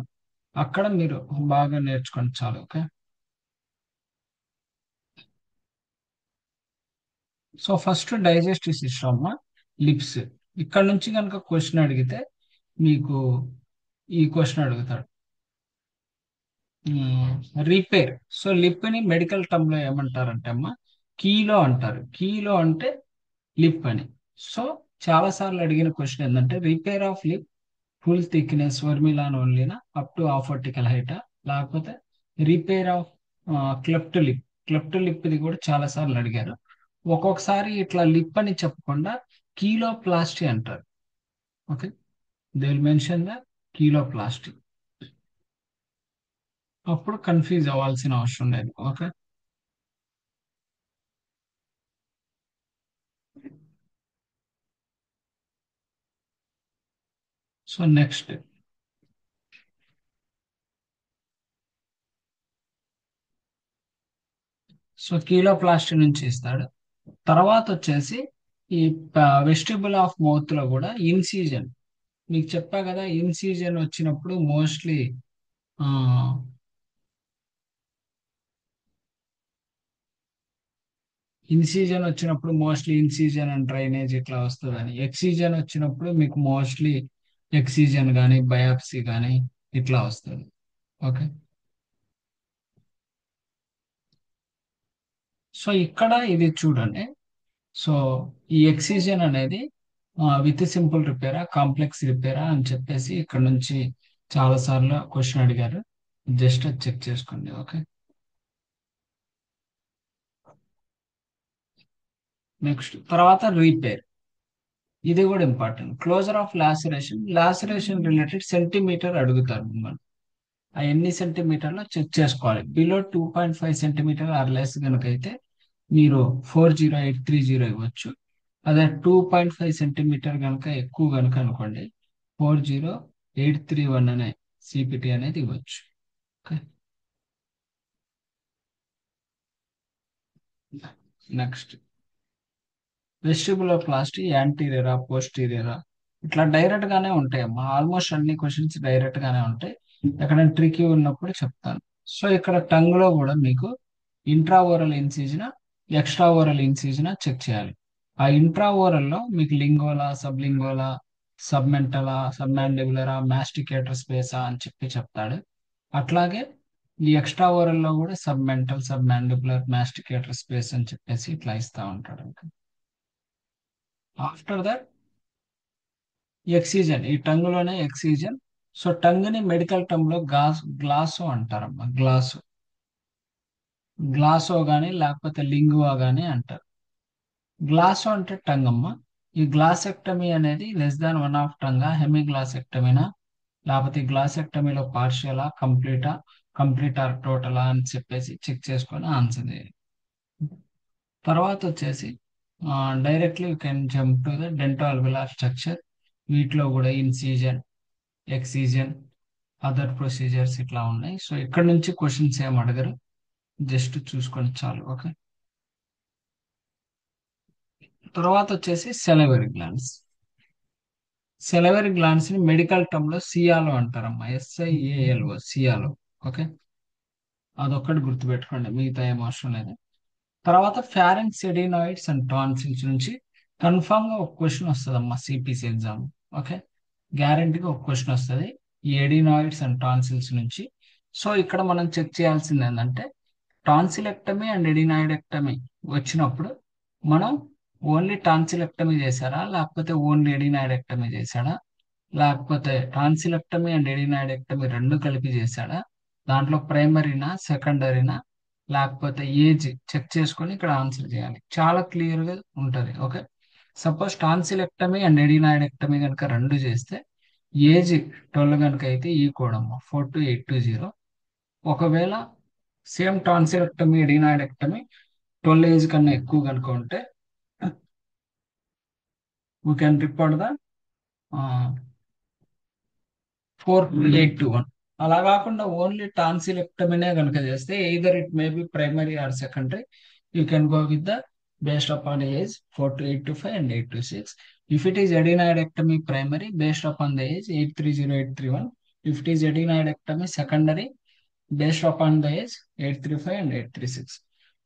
Speaker 1: అక్కడ మీరు బాగా నేర్చుకోండి చాలు. Okay, so first digestive system, lips. ఇక్కడ నుంచి కనుక క్వశ్చన్ అడిగితే మీకు ఈ క్వశ్చన్ అడుగుతాడు, రిపేర్. సో లిప్ ని మెడికల్ టర్మ్ లో ఏమంటారంటే అమ్మా కీలో అంటారు. కీలో అంటే లిప్ అని. సో చాలా సార్లు అడిగిన క్వశ్చన్ ఏంటంటే repair of lip full thickness vermilion ఓన్లీనా అప్ టు హాఫ్ వర్టికల్ హైటా, లేకపోతే repair of cleft lip. Cleft lip ఇది కూడా చాలా సార్లు అడిగారు. ఒక్కొక్కసారి ఇట్లా లిప్ అని చెప్పకుండా కీలో ప్లాస్టీ అంటారు. Okay, they will mention the cheiloplasty. అప్పుడు కన్ఫ్యూజ్ అవ్వాల్సిన అవసరం లేదు. Okay, so next, so cheiloplasty నుంచి ఇస్తాడు. తర్వాత వచ్చేసి ఈ వెస్టిబుల్ ఆఫ్ మౌత్ లో కూడా ఇన్సీజన్. మీకు చెప్పా కదా, ఇన్సీజన్ వచ్చినప్పుడు మోస్ట్లీ ఇన్సీజన్ అండ్ డ్రైనేజ్ ఇట్లా వస్తుందని. ఎక్సీజన్ వచ్చినప్పుడు మీకు మోస్ట్లీ ఎక్సీజన్ కానీ బయాప్సీ కానీ ఇట్లా వస్తుంది. ఓకే, సో ఇక్కడ ఇది చూడండి. సో ఈ ఎక్సిజన్ అనేది విత్ సింపుల్ రిపేరా కాంప్లెక్స్ రిపేరా అని చెప్పేసి ఇక్కడ నుంచి చాలా సార్లు క్వశ్చన్ అడిగారు. జస్ట్ అది చెక్ చేసుకోండి. ఓకే, నెక్స్ట్ తర్వాత రిపేర్. ఇది కూడా important. Closure of laceration. Laceration related centimeter అడుగుతారు మిమ్మల్ని. ఆ ఎన్ని సెంటీమీటర్లో చెక్ చేసుకోవాలి. బిలో 2.5 సెంటీమీటర్ ఆర్ లెస్ కనుక అయితే మీరు 40830 ఇవ్వచ్చు. అదే 2.5 సెంటీమీటర్ కనుక ఎక్కువ కనుక అనుకోండి 40831 అనే సిపిటి అనేది ఇవ్వచ్చు. ఓకే, నెక్స్ట్ వెస్టిబులర్ ప్లాస్టీ యాంటీరియరా పోస్టీరియరా ఇట్లా డైరెక్ట్ గానే ఉంటాయమ్మా. ఆల్మోస్ట్ అన్ని క్వశ్చన్స్ డైరెక్ట్ గానే ఉంటాయి. ఎక్కడైనా ట్రికీ ఉన్నప్పుడు చెప్తాను. సో ఇక్కడ టంగ్ లో కూడా మీకు intra oral incision, extra oral incision check చేయాలి. ఆ ఇంట్రా ఓరల్ లో మీకు లింగోలా, సబ్లింగోలా, సబ్మెంటలా, సబ్మాండిబులరా, మాస్టికేటర్ స్పేసా అని చెప్పి చెప్తాడు. అట్లాగే ఈ ఎక్స్ట్రా ఓరల్ లో కూడా సబ్మెంటల్, సబ్మాండిబులర్, మాస్టికేటర్ స్పేస్ అని చెప్పేసి ఇట్లా ఇస్తా ఉంటాడు. ఆఫ్టర్ దట్ ఎక్సిజన్, ఈ టంగ్ లోనే ఎక్సిజన్. సో టంగ్ ని మెడికల్ టర్మ్ లో గ్లాసో అంటారమ్మా. గ్లాసో గానీ లేకపోతే లింగువా గానీ అంటారు. గ్లాసో అంటే టంగ్ అమ్మ. ఈ గ్లాసెక్టమీ అనేది లెస్ దాన్ వన్ ఆఫ్ టంగా, హెమీ గ్లాసెక్టమీనా, లేకపోతే గ్లాసెక్టమీలో పార్షియలా, కంప్లీట్ ఆర్ టోటలా అని చెప్పేసి చెక్ చేసుకొని ఆన్సర్ చేయాలి. తర్వాత వచ్చేసి directly you can jump to the dentoalveolar structure. వీటిలో కూడా ఇన్సిజన్, ఎక్సిజన్, అదర్ ప్రొసీజర్స్ ఇట్లా ఉన్నాయి. సో ఇక్కడ నుంచి క్వశ్చన్స్ ఏం అడగరు, జస్ట్ చూసుకొని చాలు. ఓకే, తర్వాత వచ్చేసి సెలవరీ గ్లాండ్స్. సెలవరీ గ్లాండ్స్ ని మెడికల్ టర్మ్ లో సియాలో అంటారమ్మా. SIALO, సియాలో. ఓకే, అదొక్కటి గుర్తుపెట్టుకోండి, మిగతా ఏం అవసరం లేదు. తర్వాత ఫారెన్స్ ఎడినాయిడ్స్ అండ్ టాన్సిల్స్ నుంచి కన్ఫామ్ గా ఒక క్వశ్చన్ వస్తుందమ్మా సిపిసి ఎగ్జామ్. ఓకే, గ్యారంటీగా ఒక క్వశ్చన్ వస్తుంది ఈ ఎడినాయిడ్స్ అండ్ టాన్సిల్స్ నుంచి. సో ఇక్కడ మనం చెక్ చేయాల్సింది ఏంటంటే టాన్సిలెక్టమీ అండ్ ఎడినాయిడెక్టమీ వచ్చినప్పుడు మనం ఓన్లీ టాన్సిలెక్టమీ చేశారా, లేకపోతే ఓన్లీ ఎడినాయిడెక్టమీ చేశాడా, లేకపోతే టాన్సిలెక్టమీ అండ్ ఎడినాయిడెక్టమీ రెండు కలిపి చేశాడా, దాంట్లో ప్రైమరీనా సెకండరీనా, లేకపోతే ఏజ్ చెక్ చేసుకొని ఇక్కడ ఆన్సర్ చేయాలి. చాలా క్లియర్ గా ఉంటది. ఓకే, సపోజ్ టాన్సిలెక్టమీ అండ్ ఎడినాయిడెక్టమీ కనుక రెండు చేస్తే ఏజ్ 12 కనుక అయితే ఈ కోడమ్మ 42820. ఒకవేళ సేమ్ టాన్సిలెక్టమీ ఎడినాయిడెక్టమీ 12 ఏజ్ కన్నా ఎక్కువ కనుక ఉంటే వీ కెన్ రిపోర్ట్ ద 42821. అలా కాకుండా ఓన్లీ టాన్సిలెక్టమీనే కనుక చేస్తే either it may be primary or secondary, you can go with the based upon age 42825 and 826. If it is adenoidectomy primary based upon the age 830831. If it is adenoidectomy secondary based upon the age 835 and 836.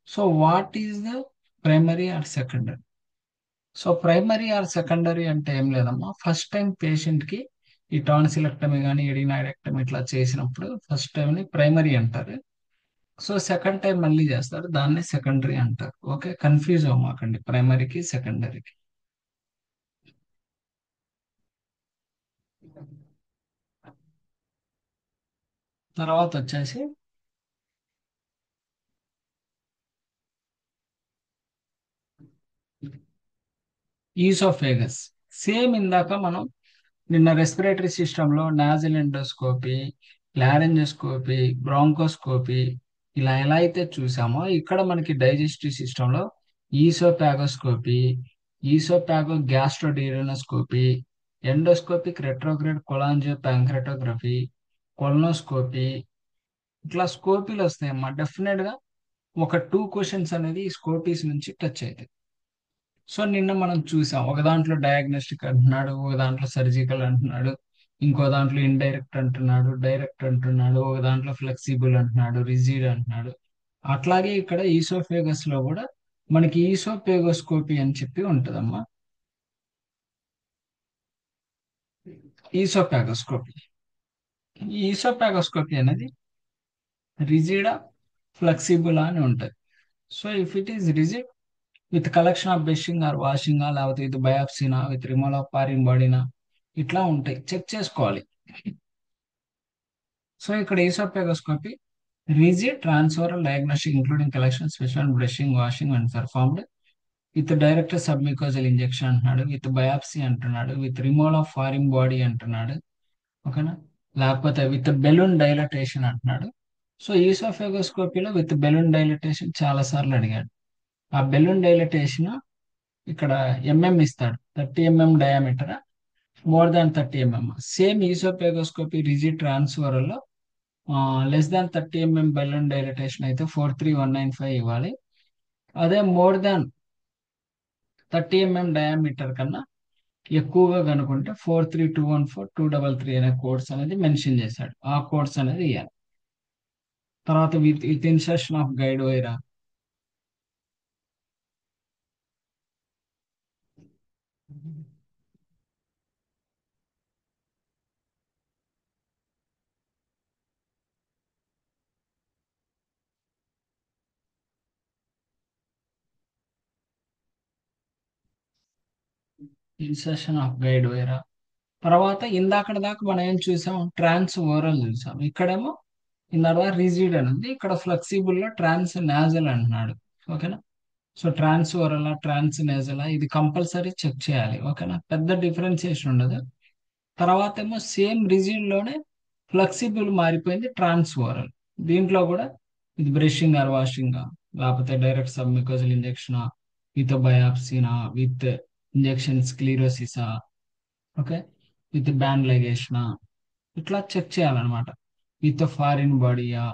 Speaker 1: So what is the primary or secondary? So primary or secondary అంటే ఏం లేదమ్మా, first time patient కి ఈ tonsillectomy కానీ ఎడినాయిడెక్టమీ ఇట్లా చేసినప్పుడు first టైంని primary అంటారు. సో సెకండ్ టైం మళ్ళీ చేస్తారు, దాన్ని సెకండరీ అంటారు. ఓకే, కన్ఫ్యూజ్ అవ్వమాకండి ప్రైమరీకి సెకండరీకి. తర్వాత వచ్చేసి ఈసోఫేగస్. సేమ్ ఇందాక మనం నిన్న రెస్పిరేటరీ సిస్టంలో నాజిల్ ఎండోస్కోపీ, లారెంజోస్కోపీ, బ్రాంకోస్కోపీ ఇలా ఎలా అయితే చూసామో ఇక్కడ మనకి డైజెస్టివ్ సిస్టంలో ఈసోపాగోస్కోపీ, ఈసోపాగో గ్యాస్ట్రోడ్యూరోనోస్కోపీ, ఎండోస్కోపిక్ రెట్రోగ్రేడ్ కొలాంజియో ప్యాంక్రెటోగ్రఫీ, కొలనోస్కోపీ ఇట్లా స్కోపీలు వస్తాయమ్మా. డెఫినెట్ గా ఒక 2 క్వశ్చన్స్ అనేది ఈ స్కోపీస్ నుంచి టచ్ అవుతాయి. సో నిన్న మనం చూసాం, ఒక దాంట్లో డయాగ్నోస్టిక్ అంటున్నాడు, ఒక దాంట్లో సర్జికల్ అంటున్నాడు, ఇంకో దాంట్లో ఇండైరెక్ట్ అంటున్నాడు, డైరెక్ట్ అంటున్నాడు, ఒక దాంట్లో ఫ్లెక్సిబుల్ అంటున్నాడు, రిజిడ్ అంటున్నాడు. అట్లాగే ఇక్కడ ఈసోఫేగస్ లో కూడా మనకి ఈసోఫేగోస్కోపీ అని చెప్పి ఉంటదమ్మా. ఈసోఫాగోస్కోపీ, ఈ ఈసోఫాగోస్కోపీ అనేది రిజిడా ఫ్లెక్సిబుల్ అని ఉంటది. So if it is rigid with collection of brushing or washing లేకపోతే విత్ బయాప్సీనా విత్ రిమూవల్ ఆఫ్ ఫారిన్ బాడీనా ఇట్లా ఉంటాయి, చెక్ చేసుకోవాలి. సో ఇక్కడ oesophagoscopy rigid transoral diagnostic including collection special brushing washing and performed with direct submucosal injection అంటున్నాడు, with biopsy అంటున్నాడు, with removal of foreign body అంటున్నాడు. ఓకేనా, లేకపోతే విత్ బెలూన్ డైలటేషన్ అంటున్నాడు. సో ఈసోఫాగోస్కోపీలో విత్ బెలూన్ డైలటేషన్ చాలా సార్లు అడిగాడు. ఆ బెలూన్ డైలటేషన్ ఇక్కడ ఇస్తాడు, 30 mm diameter, more than 30 mm. Same oesophagoscopy rigid transfer లో less than 30 mm balloon dilatation అయితే 43195 ఇవ్వాలి. అదే మోర్ దాన్ 30 mm డయామీటర్ కన్నా ఎక్కువగా కనుకుంటే 43214 233 అనే కోడ్స్ అనేది మెన్షన్ చేశాడు. ఆ కోడ్స్ అనేది ఇవ్వాలి. తర్వాత with insertion of guide Wyra, insertion of guide Wyra. తర్వాత ఇందాకడ దాకా మనం ఏం చూసాం, ట్రాన్స్ ఓరల్ చూసాం. ఇక్కడేమో ఇందాక రిజిడ్ అని ఉంది, ఇక్కడ ఫ్లెక్సిబుల్ లో ట్రాన్స్ నాజల్ అంటున్నాడు. ఓకేనా, సో ట్రాన్స్ ఓరల్ ట్రాన్స్ నేజలా ఇది కంపల్సరీ చెక్ చేయాలి. ఓకేనా, పెద్ద డిఫరెన్సియేషన్ ఉండదు. తర్వాత ఏమో సేమ్ రిజిడ్ లోనే ఫ్లెక్సిబుల్ మారిపోయింది ట్రాన్స్ ఓరల్. దీంట్లో కూడా ఇది బ్రషింగ్ ఆర్ వాషింగ్ లేకపోతే డైరెక్ట్ సబ్మికోజల్ ఇంజెక్షన్ విత్ బయాప్సీనా విత్ ఇంజెక్షన్ స్క్లీరోసిసా, ఓకే, విత్ బ్యాండ్ లైగేషన్ ఇట్లా చెక్ చేయాలన్నమాట. విత్ ఫారిన్ బాడీయా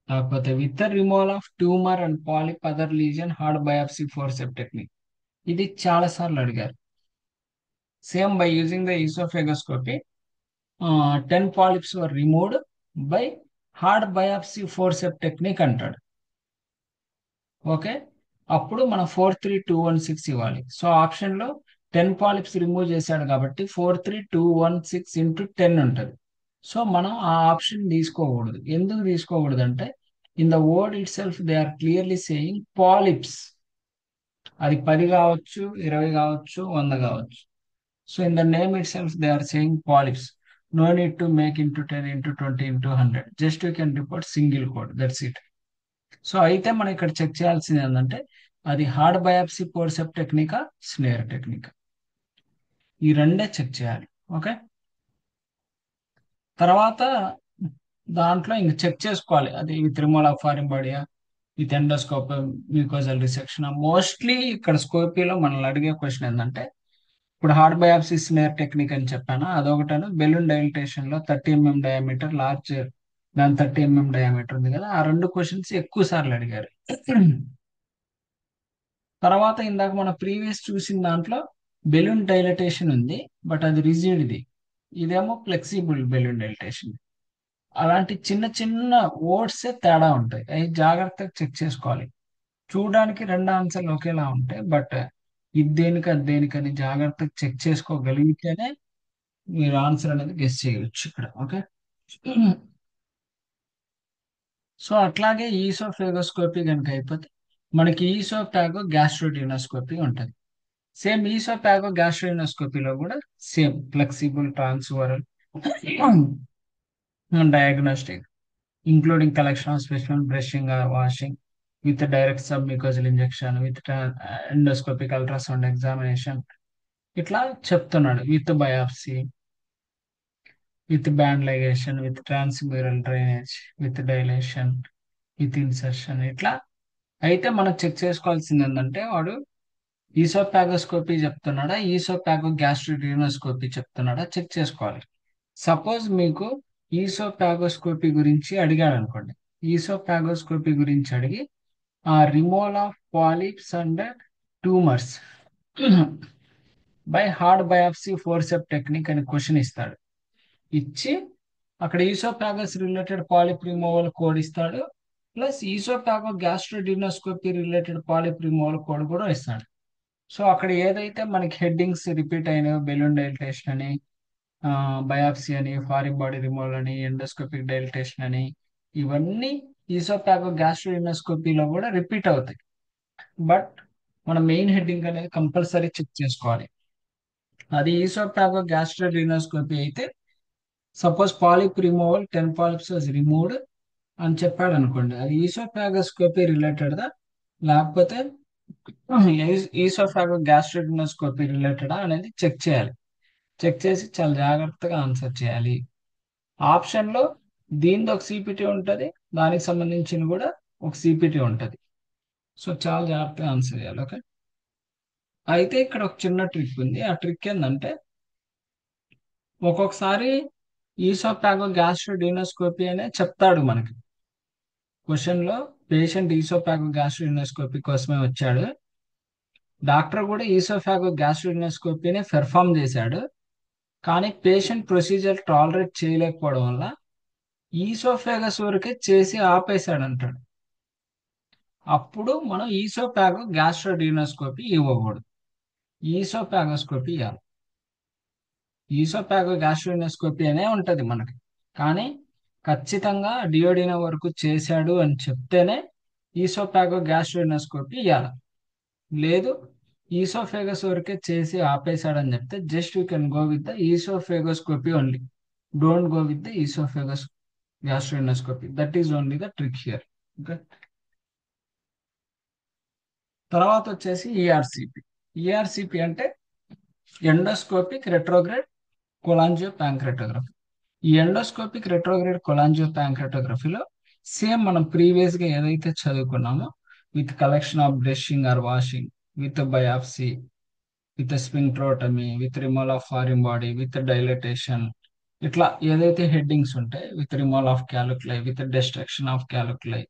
Speaker 1: లేకపోతే with removal of tumour and polyp other lesion hot biopsy forcep technique. ఇది చాలా సార్లు అడిగారు. Same by using the oesophagoscopy 10 polyps were removed by hot biopsy forcep technique అంటాడు. Okay, అప్పుడు మనం 43216 ఇవ్వాలి. సో ఆప్షన్ లో 10 పాలిప్స్ రిమూవ్ చేశాడు కాబట్టి 43216 × 10 ఉంటుంది. సో మనం ఆ ఆప్షన్ తీసుకోకూడదు. ఎందుకు తీసుకోకూడదు అంటే in the word itself they are clearly saying polyps. అది 10 కావచ్చు, 20 కావచ్చు, 100 కావచ్చు. So in the name itself they are saying polyps. No need to make into 10 into 20 into 100. Just you can report single code, that's it. So అయితే మనం ఇక్కడ check చేయాల్సింది ఏంటంటే అది hard biopsy forcep technique snare technique, ఈ రెండే check చేయాలి. Okay, తర్వాత దాంట్లో ఇంక చెక్ చేసుకోవాలి అది విత్ రిమూవల్ ఆఫ్ ఫారిన్ బాడీయా with endoscope mucosal resection. Mostly ఇక్కడ స్కోపీలో మనల్ని అడిగే క్వశ్చన్ ఏంటంటే ఇప్పుడు హార్డ్ బయాప్సీ స్నేర్ టెక్నిక్ అని చెప్పాను, అదొకటను బెలూన్ డైలిటేషన్ లో 30 mm డయామీటర్ లార్జ్ దాని 30 mm డయామీటర్ ఉంది కదా, ఆ 2 క్వశ్చన్స్ ఎక్కువ సార్లు అడిగారు. తర్వాత ఇందాక మన ప్రీవియస్ చూసిన దాంట్లో బెలూన్ డైలటేషన్ ఉంది, బట్ అది రిజిడ్ది. ఇదేమో ఫ్లెక్సిబుల్ బెలూన్ డైలటేషన్. అలాంటి చిన్న చిన్న వర్డ్సే తేడా ఉంటాయి, అవి జాగ్రత్తగా చెక్ చేసుకోవాలి. చూడడానికి 2 ఆన్సర్లు ఒకేలా ఉంటాయి, బట్ ఇది దేనికి అది దేనికని జాగ్రత్తగా చెక్ చేసుకోగలిగితేనే మీరు ఆన్సర్ అనేది గెస్ చేయొచ్చు ఇక్కడ. ఓకే. సో అట్లాగే ఈసోఫేగోస్కోపీ కనుక అయిపోతే మనకి ఈసోఫాగో గ్యాస్ట్రోడ్యూనోస్కోపీ ఉంటుంది. సేమ్ ఈసోఫాగో గ్యాస్ట్రోడ్యూనోస్కోపీలో కూడా same flexible transoral diagnostic including collection of specimen, brushing or washing with direct submucosal injection with endoscopic ultrasound examination ఇట్లా చెప్తున్నాడు. With biopsy, with band ligation, with transmural drainage, with dilation, with insertion ఇట్లా. అయితే మనం check చేసుకోవాల్సింది ఏంటంటే వాడు ఈసోపాగోస్కోపీ చెప్తున్నాడా, ఈసోపాగో గ్యాస్ట్రోడ్యూనోస్కోపీ చెప్తున్నాడా check చేసుకోవాలి. Suppose మీకు ఈసోపాగోస్కోపీ గురించి అడిగాడు అనుకోండి. ఈసోపాగోస్కోపీ గురించి అడిగి ఆ removal of polyps and tumours by hot biopsy forcep technique అని క్వశ్చన్ ఇస్తాడు. ఇచ్చి అక్కడ oesophagus related polyp removal code ఇస్తాడు, plus oesophagogastroduodenoscopy related polyp removal code కూడా ఇస్తాడు. సో అక్కడ ఏదైతే మనకి హెడ్డింగ్స్ రిపీట్ అయినాయో, బెలూన్ డైలటేషన్ అని, బయాప్సీ అని, ఫారిన్ బాడీ రిమూవల్ అని, ఎండోస్కోపిక్ డైలటేషన్ అని, ఇవన్నీ ఈసోపాగో గ్యాస్ట్రోడ్యూనోస్కోపీలో కూడా రిపీట్ అవుతాయి. బట్ మన మెయిన్ హెడ్డింగ్ అనేది కంపల్సరీ చెక్ చేసుకోవాలి. అది ఈసోపాగో గ్యాస్ట్రోడ్యూనోస్కోపీ అయితే suppose polyp removal 10 polyps was removed అని చెప్పాడు అనుకోండి, అది ఈసోఫాగోస్కోపీ రిలేటెడా లేకపోతే ఈసోఫాగో గ్యాస్ట్రోడ్యూనోస్కోపీ రిలేటెడా అనేది చెక్ చేయాలి. చెక్ చేసి చాలా జాగ్రత్తగా ఆన్సర్ చేయాలి. ఆప్షన్ లో దీనిది ఒక సిపిటి ఉంటుంది, దానికి సంబంధించిన కూడా ఒక సిపిటి ఉంటుంది. సో చాలా జాగ్రత్తగా ఆన్సర్ చేయాలి. ఓకే. అయితే ఇక్కడ ఒక చిన్న ట్రిక్ ఉంది. ఆ ట్రిక్ ఏంటంటే ఒక్కొక్కసారి ఈసోఫాగో గ్యాస్ట్రోడ్యూనోస్కోపీ అనే చెప్తాడు మనకి క్వశ్చన్ లో. పేషెంట్ ఈసోఫాగో గ్యాస్ట్రోడ్యూనోస్కోపీ కోసమే వచ్చాడు, డాక్టర్ కూడా ఈసోఫాగో గ్యాస్ట్రోడ్యూనోస్కోపీని పెర్ఫామ్ చేశాడు, కానీ పేషెంట్ ప్రొసీజర్ టాలరేట్ చేయలేకపోవడం వల్ల ఈసోఫాగస్ వరకే చేసి ఆపేశాడు అంటాడు. అప్పుడు మనం ఈసోఫాగో గ్యాస్ట్రోడ్యూనోస్కోపీ ఇవ్వకూడదు, ఈసోఫాగోస్కోపీ ఇవ్వాలి. ఈసోఫాగో గ్యాస్ట్రోడ్యూనోస్కోపీ అనే ఉంటది మనకి, కానీ ఖచ్చితంగా డియోడినో వరకు చేశాడు అని చెప్తేనే ఈసోఫాగో గ్యాస్ట్రోడ్యూనోస్కోపీ ఇవ్వాలి. లేదు ఈసోఫేగస్ వరకే చేసి ఆపేశాడని చెప్తే just you can go with the oesophagoscopy only, don't go with the oesophagus gastroendoscopy. That is only the trick here. Okay. తర్వాత వచ్చేసి ఈఆర్సిపి. ఈఆర్సిపి అంటే ఎండోస్కోపిక్ రెట్రోగ్రేడ్ కొలాంజియో ప్యాంక్రెటోగ్రఫీ. ఈ ఎండోస్కోపిక్ రెట్రోగ్రేడ్ కొలాంజియో ప్యాంక్రెటోగ్రఫీలో సేమ్ మనం ప్రీవియస్ గా ఏదైతే చదువుకున్నామో with collection of brushing or washing, with biopsy, with sphincterotomy, with removal of foreign body, with dilatation ఇట్లా ఏదైతే హెడ్డింగ్స్ ఉంటాయి, with removal of క్యాలిక్యులై, with destruction of క్యాలిక్యులై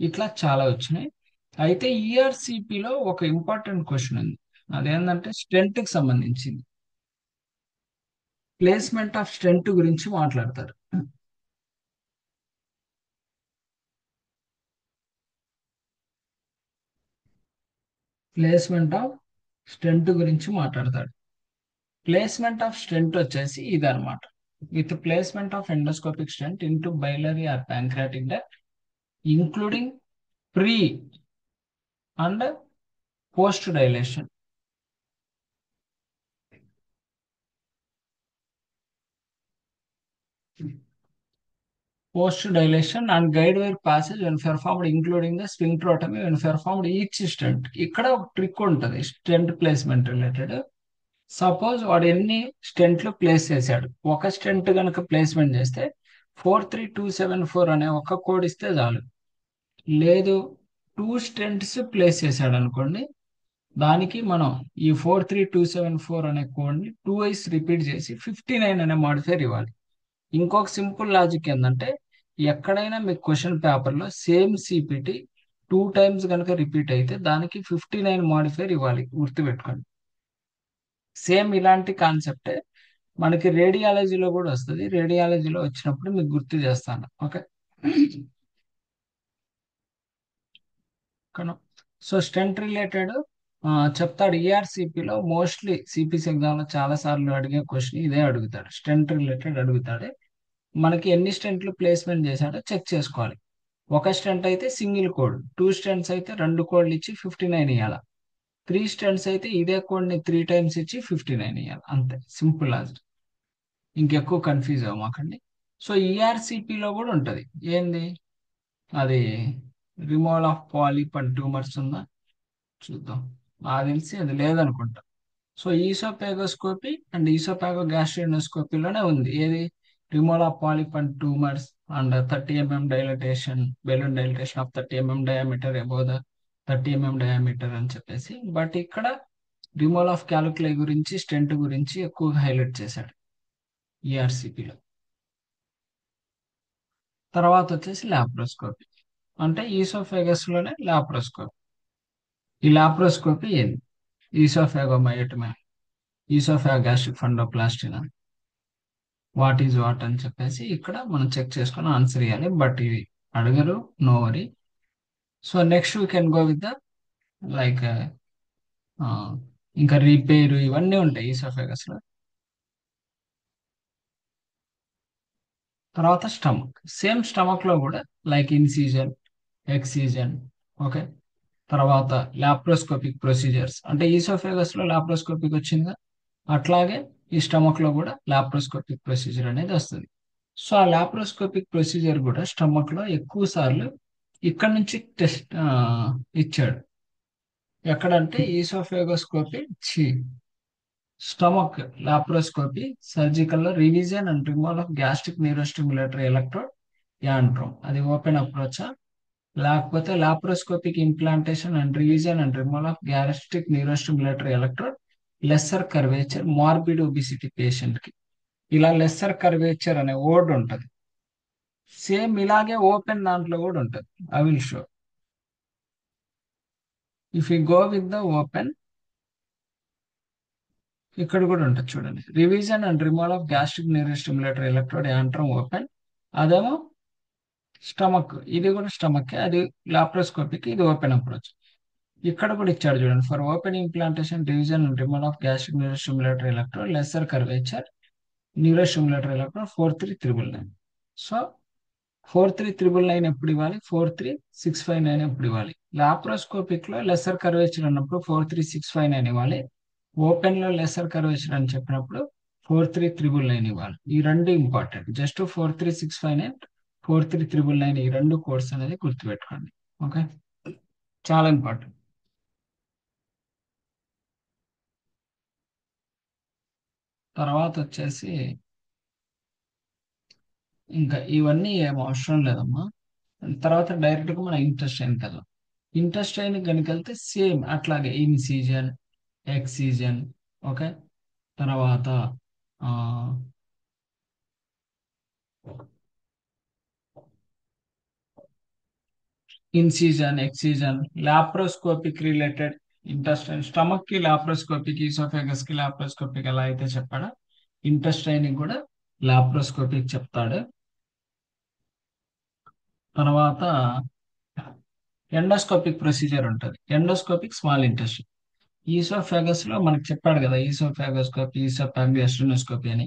Speaker 1: ఇట్లా చాలా వచ్చినాయి. అయితే ఈఆర్సిపిలో ఒక ఇంపార్టెంట్ క్వశ్చన్ ఉంది. అదేంటంటే స్టెంట్ కి సంబంధించింది. ప్లేస్మెంట్ ఆఫ్ స్టెంట్ గురించి మాట్లాడతారు. ప్లేస్మెంట్ ఆఫ్ స్టెంట్ గురించి మాట్లాడతాడు. ప్లేస్మెంట్ ఆఫ్ స్టెంట్ వచ్చేసి ఇదనమాట. With placement of endoscopic stent into biliary or pancreatic duct including pre and post dilation. Post dilation and guide wire passage when performed including the sphincterotomy when performed each stent. ఇక్కడ ఒక trick ఉంటుంది stent placement related. Suppose వాడు ఎన్ని స్టెంట్లు place చేశాడు, ఒక stent కనుక placement చేస్తే 43274 అనే ఒక కోడ్ ఇస్తే చాలు. లేదు 2 స్టెంట్స్ ప్లేస్ చేశాడు అనుకోండి, దానికి మనం ఈ 43274 అనే కోడ్ని 2 వైస్ రిపీట్ చేసి 59 అనే మాడిఫైర్ ఇవ్వాలి. ఇంకొక సింపుల్ లాజిక్ ఏంటంటే ఎక్కడైనా మీకు క్వశ్చన్ పేపర్లో సేమ్ సిపిటి 2 టైమ్స్ కనుక రిపీట్ అయితే దానికి 59 మాడిఫైర్ ఇవ్వాలి, గుర్తుపెట్టుకోండి. సేమ్ ఇలాంటి కాన్సెప్టే మనకి రేడియాలజీలో కూడా వస్తుంది. రేడియాలజీలో వచ్చినప్పుడు మీకు గుర్తు చేస్తాను. ఓకే. సో స్టెంట్ రిలేటెడ్ చెప్తాడు. ఈఆర్సిపిలో మోస్ట్లీ సిపిసి ఎగ్జామ్ లో చాలా సార్లు అడిగే క్వశ్చన్ ఇదే అడుగుతాడు, స్టెంట్ రిలేటెడ్ అడుగుతాడు. మనకి ఎన్ని స్టెంట్లు ప్లేస్మెంట్ చేశాడో చెక్ చేసుకోవాలి. ఒక స్టెంట్ అయితే సింగిల్ కోడ్, 2 స్టెంట్స్ అయితే 2 కోడ్లు ఇచ్చి 59 ఇవ్వాలి, 3 స్టెంట్స్ అయితే ఇదే కోడ్ ని 3 టైమ్స్ ఇచ్చి 59 ఇవ్వాలి. అంతే, సింపుల్ as. ఇంకెక్కువ కన్ఫ్యూజ్ అవ్వమాకండి. సో ఈఆర్సిపిలో కూడా ఉంటది ఏంది అది, removal of polyp and tumours ఉందా చూద్దాం. నాకు తెలిసి అది లేదనుకుంటా. సో ఈసోఫాగోస్కోపీ అండ్ ఈసోఫాగో గ్యాస్ట్రోనోస్కోపీలోనే ఉంది ఏది, removal of polyp and tumours and 30 mm dilatation, balloon dilatation of 30 mm diameter above the 30 mm diameter అని చెప్పేసి. బట్ ఇక్కడ రిమూవల్ ఆఫ్ క్యాలిక్యులై గురించి, స్టెంట్ గురించి ఎక్కువగా హైలైట్ చేశాడు ఈఆర్సిపిలో. తర్వాత వచ్చేసి లాప్రోస్కోపీ, అంటే ఈసోఫాగస్ లోనే లాప్రోస్కోపీ. ఈ లాప్రోస్కోపీ ఏంది, ఈసోఫాగోమయోటమీ, ఈసోఫాగాస్ట్రిక్ ఫండోప్లాస్టినా, వాట్ ఈజ్ వాట్ అని చెప్పేసి ఇక్కడ మనం చెక్ చేసుకొని ఆన్సర్ ఇవ్వాలి. బట్ ఇవి అడగరు, no worry. So next we can go with the like ఇంకా రిపేర్ ఇవన్నీ ఉంటాయి ఈసోఫాగస్ లో. తర్వాత స్టమక్, సేమ్ స్టమక్ లో కూడా లైక్ ఇన్సీజన్, ఎక్సీజన్, ఓకే. తర్వాత లాప్రోస్కోపిక్ ప్రొసీజర్స్, అంటే ఈసోఫాగస్ లో లాప్రోస్కోపిక్ వచ్చిందిగా, అట్లాగే ఈ స్టమక్ లో కూడా లాప్రోస్కోపిక్ ప్రొసీజర్ అనేది వస్తుంది. సో ఆ లాప్రోస్కోపిక్ ప్రొసీజర్ కూడా స్టమక్ లో ఎక్కువ సార్లు ఇక్కడ నుంచి టెస్ట్ ఇచ్చాడు. ఎక్కడంటే ఈసోఫాగోస్కోపీ, స్టమక్ లాప్రోస్కోపీ సర్జికల్ లో revision and removal of gastric neurostimulator electrode antrum, అది ఓపెన్ అప్రోచ్. లేకపోతే laparoscopic implantation and revision and removal of gastric neurostimulator electrode lesser curvature morbid obesity patient కి. ఇలా లెస్సర్ కర్వేచర్ అనే word ఉంటది. సేమ్ ఇలాగే open దాంట్లో కూడా ఉంటది. I will show. If you go with the open, ఇక్కడ కూడా ఉంటుంది చూడండి, revision and removal of gastric neurostimulator electrode antrum open. అదేమో స్టమక్, ఇది కూడా స్టమక్, అది లాప్రోస్కోపిక్, ఇది ఓపెన్ అప్రోచ్. ఇక్కడ కూడా ఇచ్చాడు చూడండి, for open implantation revision and removal of gastric neurostimulator electrode lesser curvature neurostimulator electrode 43999. So 43999 ఎప్పుడు ఇవ్వాలి, 43659 ఎప్పుడు ఇవ్వాలి. లాప్రోస్కోపిక్ లో లెస్సర్ కర్వేచర్ అన్నప్పుడు 43659 ఇవ్వాలి. ఓపెన్ లో లెస్సర్ కర్వేచర్ అని చెప్పినప్పుడు 43999 ఇవ్వాలి. ఈ రెండు ఇంపార్టెంట్. జస్ట్ 43659, 43999, ఈ రెండు కోడ్స్ అనేది గుర్తుపెట్టుకోండి. ఓకే, చాలా ఇంపార్టెంట్. తర్వాత వచ్చేసి ఇంకా ఇవన్నీ ఏం అవసరం లేదమ్మా. తర్వాత డైరెక్ట్ గా మన ఇంటెస్టైన్ కదా, ఇంటెస్టైన్ కనుక వెళ్తే సేమ్ అట్లాగే ఇన్సీజన్, ఎక్సీజన్, ఓకే. తర్వాత ఇన్సీజన్, ఎక్సీజన్, లాప్రోస్కోపిక్ రిలేటెడ్ ఇంటెస్టైన్, స్టమక్ కి లాప్రోస్కోపిక్, ఈసోఫాగస్ కి లాప్రోస్కోపిక్ ఎలా అయితే చెప్పాడో ఇంటెస్టైన్ కూడా లాప్రోస్కోపిక్ చెప్తాడు. తర్వాత ఎండోస్కోపిక్ ప్రొసీజర్ ఉంటుంది, ఎండోస్కోపిక్ స్మాల్ ఇంటెస్టైన్. ఈసోఫాగస్ లో మనకు చెప్పాడు కదా, ఈసోఫాగోస్కోపీ, ఈసోఫాగోస్ట్రోనోస్కోపీ అని.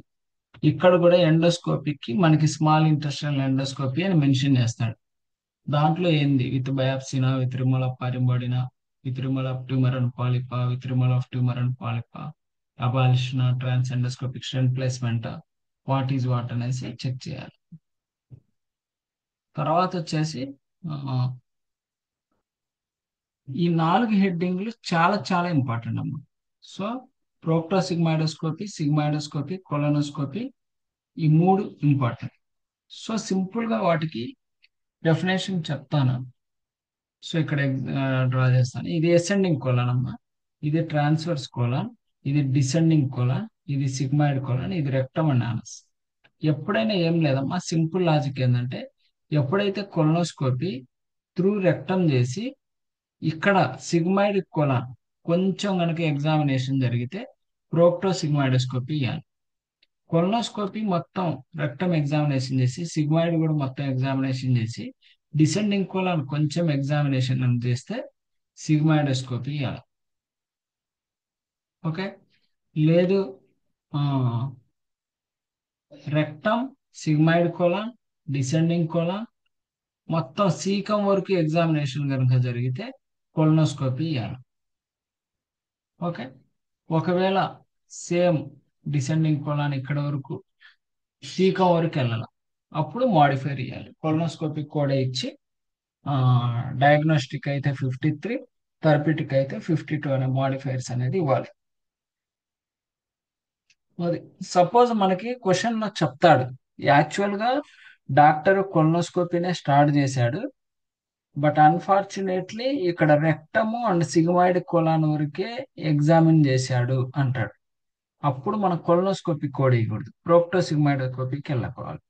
Speaker 1: ఇక్కడ కూడా ఎండోస్కోపిక్ కి మనకి స్మాల్ ఇంటెస్టైనల్ ఎండోస్కోపీ అని మెన్షన్ చేస్తాడు. దాంట్లో ఏంది, విత్ బయాప్సినా, విత్ రిమూవల్ ఆఫ్ పారింబోడినా, with removal of tumour and పాలిపా, with removal of tumour and పాలిపా, ablation, trans endoscopic stent placement, what is what అనేసి చెక్ చేయాలి. తర్వాత వచ్చేసి ఆ, ఈ 4 హెడ్డింగ్లు చాలా చాలా ఇంపార్టెంట్ అమ్మా. సో ప్రోక్టోసిగ్మాయిడోస్కోపీ, సిగ్మాయిడోస్కోపీ, కొలనోస్కోపీ, ఈ 3 ఇంపార్టెంట్. సో సింపుల్ గా వాటికి డెఫినేషన్ చెప్తాను. సో ఇక్కడ డ్రా చేస్తాను. ఇది అసెండింగ్ కోలన్ అమ్మా, ఇది ట్రాన్స్వర్స్ కోలన్, ఇది డిసెండింగ్ కోలన్, ఇది సిగ్మాయిడ్ కోలన్, ఇది రెక్టమ్ అండ్ ఆనస్. ఎప్పుడైనా ఏం లేదమ్మా, సింపుల్ లాజిక్ ఏంటంటే, ఎప్పుడైతే కొలనోస్కోపీ త్రూ రెక్టమ్ చేసి ఇక్కడ సిగ్మాయిడ్ కోలన్ కొంచెం కనుక ఎగ్జామినేషన్ జరిగితే ప్రోక్టో సిగ్మాయిడోస్కోపీ ఇవ్వాలి. కొలనోస్కోపీ మొత్తం రెక్టమ్ ఎగ్జామినేషన్ చేసి, సిగ్మాయిడ్ కూడా మొత్తం ఎగ్జామినేషన్ చేసి, డిసెండింగ్ కోలన్ కొంచెం ఎగ్జామినేషన్ చేస్తే సిగ్మాయిడోస్కోపీ ఇవ్వాలి. ఓకే. లేదు rectum, sigmoid colon, descending colon, మొత్తం సీకం వరకు ఎగ్జామినేషన్ కనుక జరిగితే కొలనోస్కోపీ ఇవ్వాలి. ఓకే. ఒకవేళ సేమ్ డిసెండింగ్ కోలాన్ ఇక్కడ వరకు సీకం వరకు వెళ్ళాలి, అప్పుడు మాడిఫైర్ ఇవ్వాలి. కొలనోస్కోపీ కూడా ఇచ్చి డయాగ్నోస్టిక్ అయితే 53, థెరపిటిక్ అయితే 52 అనే మాడిఫైర్స్ అనేది ఇవ్వాలి. అది సపోజ్ మనకి క్వశ్చన్ చెప్తాడు, యాక్చువల్ గా డాక్టర్ కొలనోస్కోపీనే స్టార్ట్ చేశాడు, బట్ అన్ఫార్చునేట్లీ ఇక్కడ రెక్టము అండ్ సిగ్మాయిడ్ కోలాన్ వరకే ఎగ్జామిన్ చేశాడు అంటాడు. అప్పుడు మనం కొలనోస్కోపీ కోడ్ వేయకూడదు, ప్రోక్టోసిగ్మాయిడోస్కోపీకి వెళ్ళకోవాలి.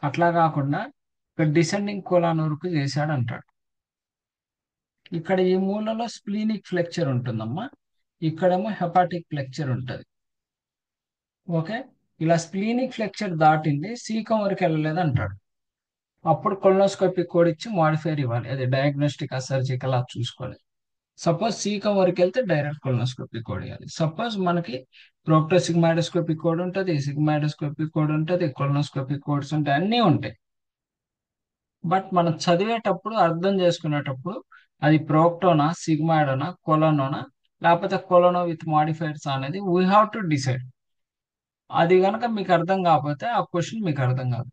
Speaker 1: అట్లా కాకుండా ఇక్కడ డిసెండింగ్ కోలాన్ వరకు చేశాడు అంటాడు. ఇక్కడ ఈ మూలలో స్ప్లీనిక్ ఫ్లెక్చర్ ఉంటుందమ్మా, ఇక్కడేమో హెపాటిక్ ఫ్లెక్చర్ ఉంటుంది. ఓకే. ఇలా స్ప్లీనిక్ ఫ్లెక్చర్ దాటింది, సీకం వరకు వెళ్ళలేదు అంటాడు. అప్పుడు కొలనోస్కోపీ కోడ్ ఇచ్చి మాడిఫైర్ ఇవ్వాలి, అది డయాగ్నోస్టిక్ సర్జికల్ అది చూసుకోవాలి. సపోజ్ సీకం వరకు వెళ్తే డైరెక్ట్ కొలనోస్కోపీ కోడ్ ఇవ్వాలి. సపోజ్ మనకి ప్రోక్టోసిగ్మాయిడోస్కోపీ కోడ్ ఉంటుంది, సిగ్మాయిడోస్కోపీ కోడ్ ఉంటుంది, కొలనోస్కోపీ కోడ్స్ ఉంటాయి, అన్నీ ఉంటాయి. బట్ మనం చదివేటప్పుడు అర్థం చేసుకునేటప్పుడు అది ప్రోక్టోనా, సిగ్మాయిడోనా, కొలనోనా, లేకపోతే కొలనో విత్ మాడిఫైర్స్ అనేది వీ హ్యావ్ టు డిసైడ్. అది కనుక మీకు అర్థం కాకపోతే ఆ క్వశ్చన్ మీకు అర్థం కాదు.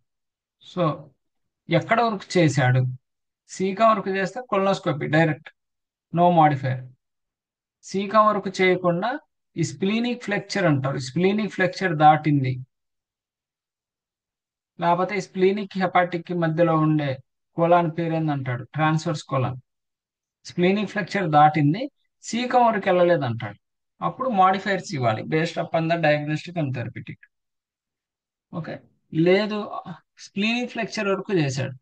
Speaker 1: సో ఎక్కడ వరకు చేశాడు, సీకా వరకు చేస్తే కొలనోస్కోపీ డైరెక్ట్, నో మాడిఫైర్. సీకా వరకు చేయకుండా ఈ స్ప్లీనిక్ ఫ్లెక్చర్ అంటారు, స్ప్లీనిక్ ఫ్లెక్చర్ దాటింది, లేకపోతే స్ప్లీనిక్ హెపాటిక్ కి మధ్యలో ఉండే కోలాన్ పేరేంది అంటాడు, ట్రాన్స్వర్స్ కోలాన్. స్ప్లీనిక్ ఫ్లెక్చర్ దాటింది, సీకం వరకు వెళ్ళలేదు అంటాడు. అప్పుడు మాడిఫైర్స్ ఇవ్వాలి based upon the diagnostic and therapeutic. Okay. లేదు స్ప్లీనిక్ ఫ్లెక్చర్ వరకు చేశాడు,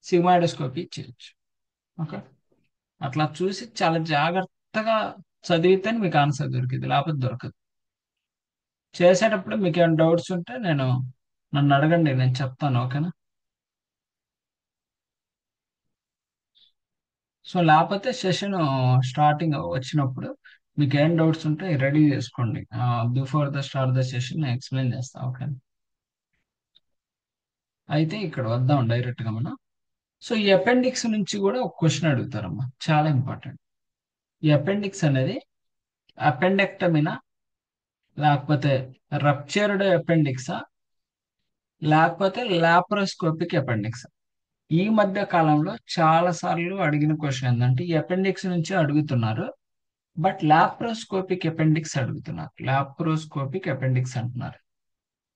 Speaker 1: సిగ్మాయిడోస్కోపీ చేయొచ్చు. ఓకే. అట్లా చూసి చాలా జాగ్రత్తగా చదివితే మీకు ఆన్సర్ దొరికింది, లేకపోతే దొరకదు. చేసేటప్పుడు మీకు ఏమైనా డౌట్స్ ఉంటే నన్ను అడగండి, నేను చెప్తాను. ఓకేనా. సో లేకపోతే సెషన్ స్టార్టింగ్ వచ్చినప్పుడు మీకు ఏం డౌట్స్ ఉంటే రెడీ చేసుకోండి, before the start the session నేను ఎక్స్ప్లెయిన్ చేస్తాను. ఓకే. అయితే ఇక్కడ వద్దాం డైరెక్ట్ గా మనం. సో ఈ అపెండిక్స్ నుంచి కూడా ఒక క్వశ్చన్ అడుగుతారమ్మా, చాలా ఇంపార్టెంట్. ఈ అపెండిక్స్ అనేది అపెండెక్టమినా, లేకపోతే రప్చర్డ్ అపెండిక్సా, లేకపోతే లాప్రోస్కోపిక్ అపెండిక్స్? ఈ మధ్య కాలంలో చాలా సార్లు అడిగిన క్వశ్చన్ ఏంటంటే ఈ అపెండిక్స్ నుంచి అడుగుతున్నారు, బట్ లాప్రోస్కోపిక్ అపెండిక్స్ అడుగుతున్నారు. లాప్రోస్కోపిక్ అపెండిక్స్ అంటున్నారు.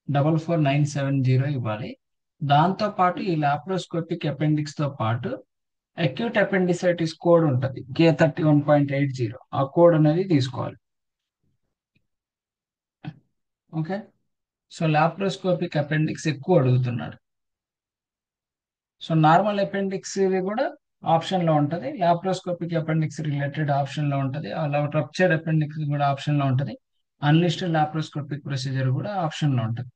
Speaker 1: 44970 ఇవ్వాలి. దాంతో పాటు ఈ లాప్రోస్కోపిక్ అపెండిక్స్ తో పాటు అక్యూట్ అపెండిసైటిస్ కోడ్ ఉంటుంది, K31.80, ఆ కోడ్ అనేది తీసుకోవాలి. ఓకే. సో లాప్రోస్కోపిక్ అపెండిక్స్ ఎక్కువ అడుగుతున్నాడు. సో నార్మల్ అపెండిక్స్ ఇది కూడా ఆప్షన్ లో ఉంటది, లాప్రోస్కోపిక్ అపెండిక్స్ రిలేటెడ్ ఆప్షన్ లో ఉంటది, అలా రప్చర్డ్ అపెండిక్స్ కూడా ఆప్షన్ లో ఉంటది, అన్లిస్టెడ్ లాప్రోస్కోపిక్ ప్రొసీజర్ కూడా ఆప్షన్ లో ఉంటది.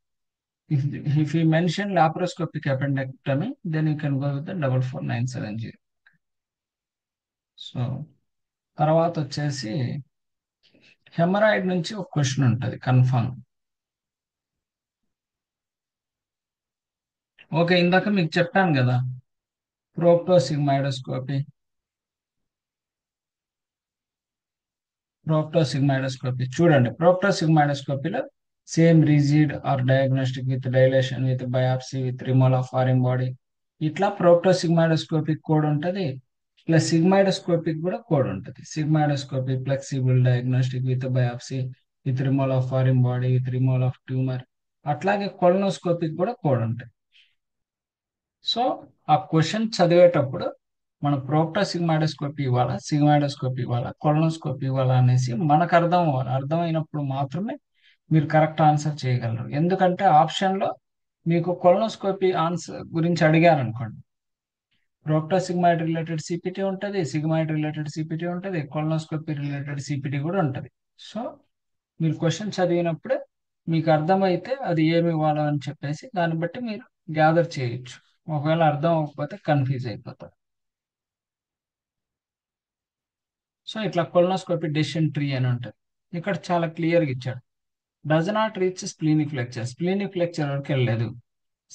Speaker 1: If you mention laparoscopic appendectomy then you can go with the 44970. So తర్వాత వచ్చేసి హెమరాయిడ్ నుంచి ఒక క్వశ్చన్ ఉంటుంది కన్ఫర్మ్. ఓకే. ఇందాక మీకు చెప్పాను కదా, ప్రోక్టోసిగ్మాయిడోస్కోపీ, ప్రోక్టోసిగ్మాయిడోస్కోపీ చూడండి. ప్రోక్టోసిగ్మాయిడోస్కోపీలో same rigid or diagnostic with dilation with biopsy with removal of foreign body, ఇట్లా ప్రోక్టోసిగ్మాయిడోస్కోపిక్ కోడ్ ఉంటుంది. ప్లస్ సిగ్మాయిడోస్కోపిక్ కూడా కోడ్ ఉంటుంది. Sigmoidoscopy flexible diagnostic with biopsy with removal of foreign body with removal of tumour. అట్లాగే colonoscopic కూడా code ఉంటాయి. So ఆ question చదివేటప్పుడు మన ప్రోక్టోసిగ్మాయిడోస్కోపీ ఇవ్వాలా, సిగ్మాయిడోస్కోపీ ఇవ్వాలా, కొలనోస్కోపీ ఇవ్వాలా అనేసి మనకు అర్థం అవ్వాలి. అర్థమైనప్పుడు మాత్రమే మీరు కరెక్ట్ ఆన్సర్ చేయగలరు. ఎందుకంటే ఆప్షన్లో మీకు కొలనోస్కోపీ ఆన్సర్ గురించి అడిగారు అనుకోండి, ప్రోక్టోసిగ్మాయిడ్ రిలేటెడ్ సిపిటీ ఉంటుంది, సిగ్మాయిడ్ రిలేటెడ్ సిపిటీ ఉంటుంది, కొలనోస్కోపీ రిలేటెడ్ సిపిటీ కూడా ఉంటుంది. సో మీరు క్వశ్చన్ చదివినప్పుడే మీకు అర్థమైతే అది ఏమి ఇవ్వాలో అని చెప్పేసి దాన్ని బట్టి మీరు గ్యాదర్ చేయొచ్చు. ఒకవేళ అర్థం అవ్వకపోతే కన్ఫ్యూజ్ అయిపోతారు. సో ఇట్లా కొలనోస్కోపీ డెసిషన్ ట్రీ అని ఉంటుంది. ఇక్కడ చాలా క్లియర్గా ఇచ్చాడు. Does not reach splenic flexure, splenic flexure వరకు వెళ్ళలేదు.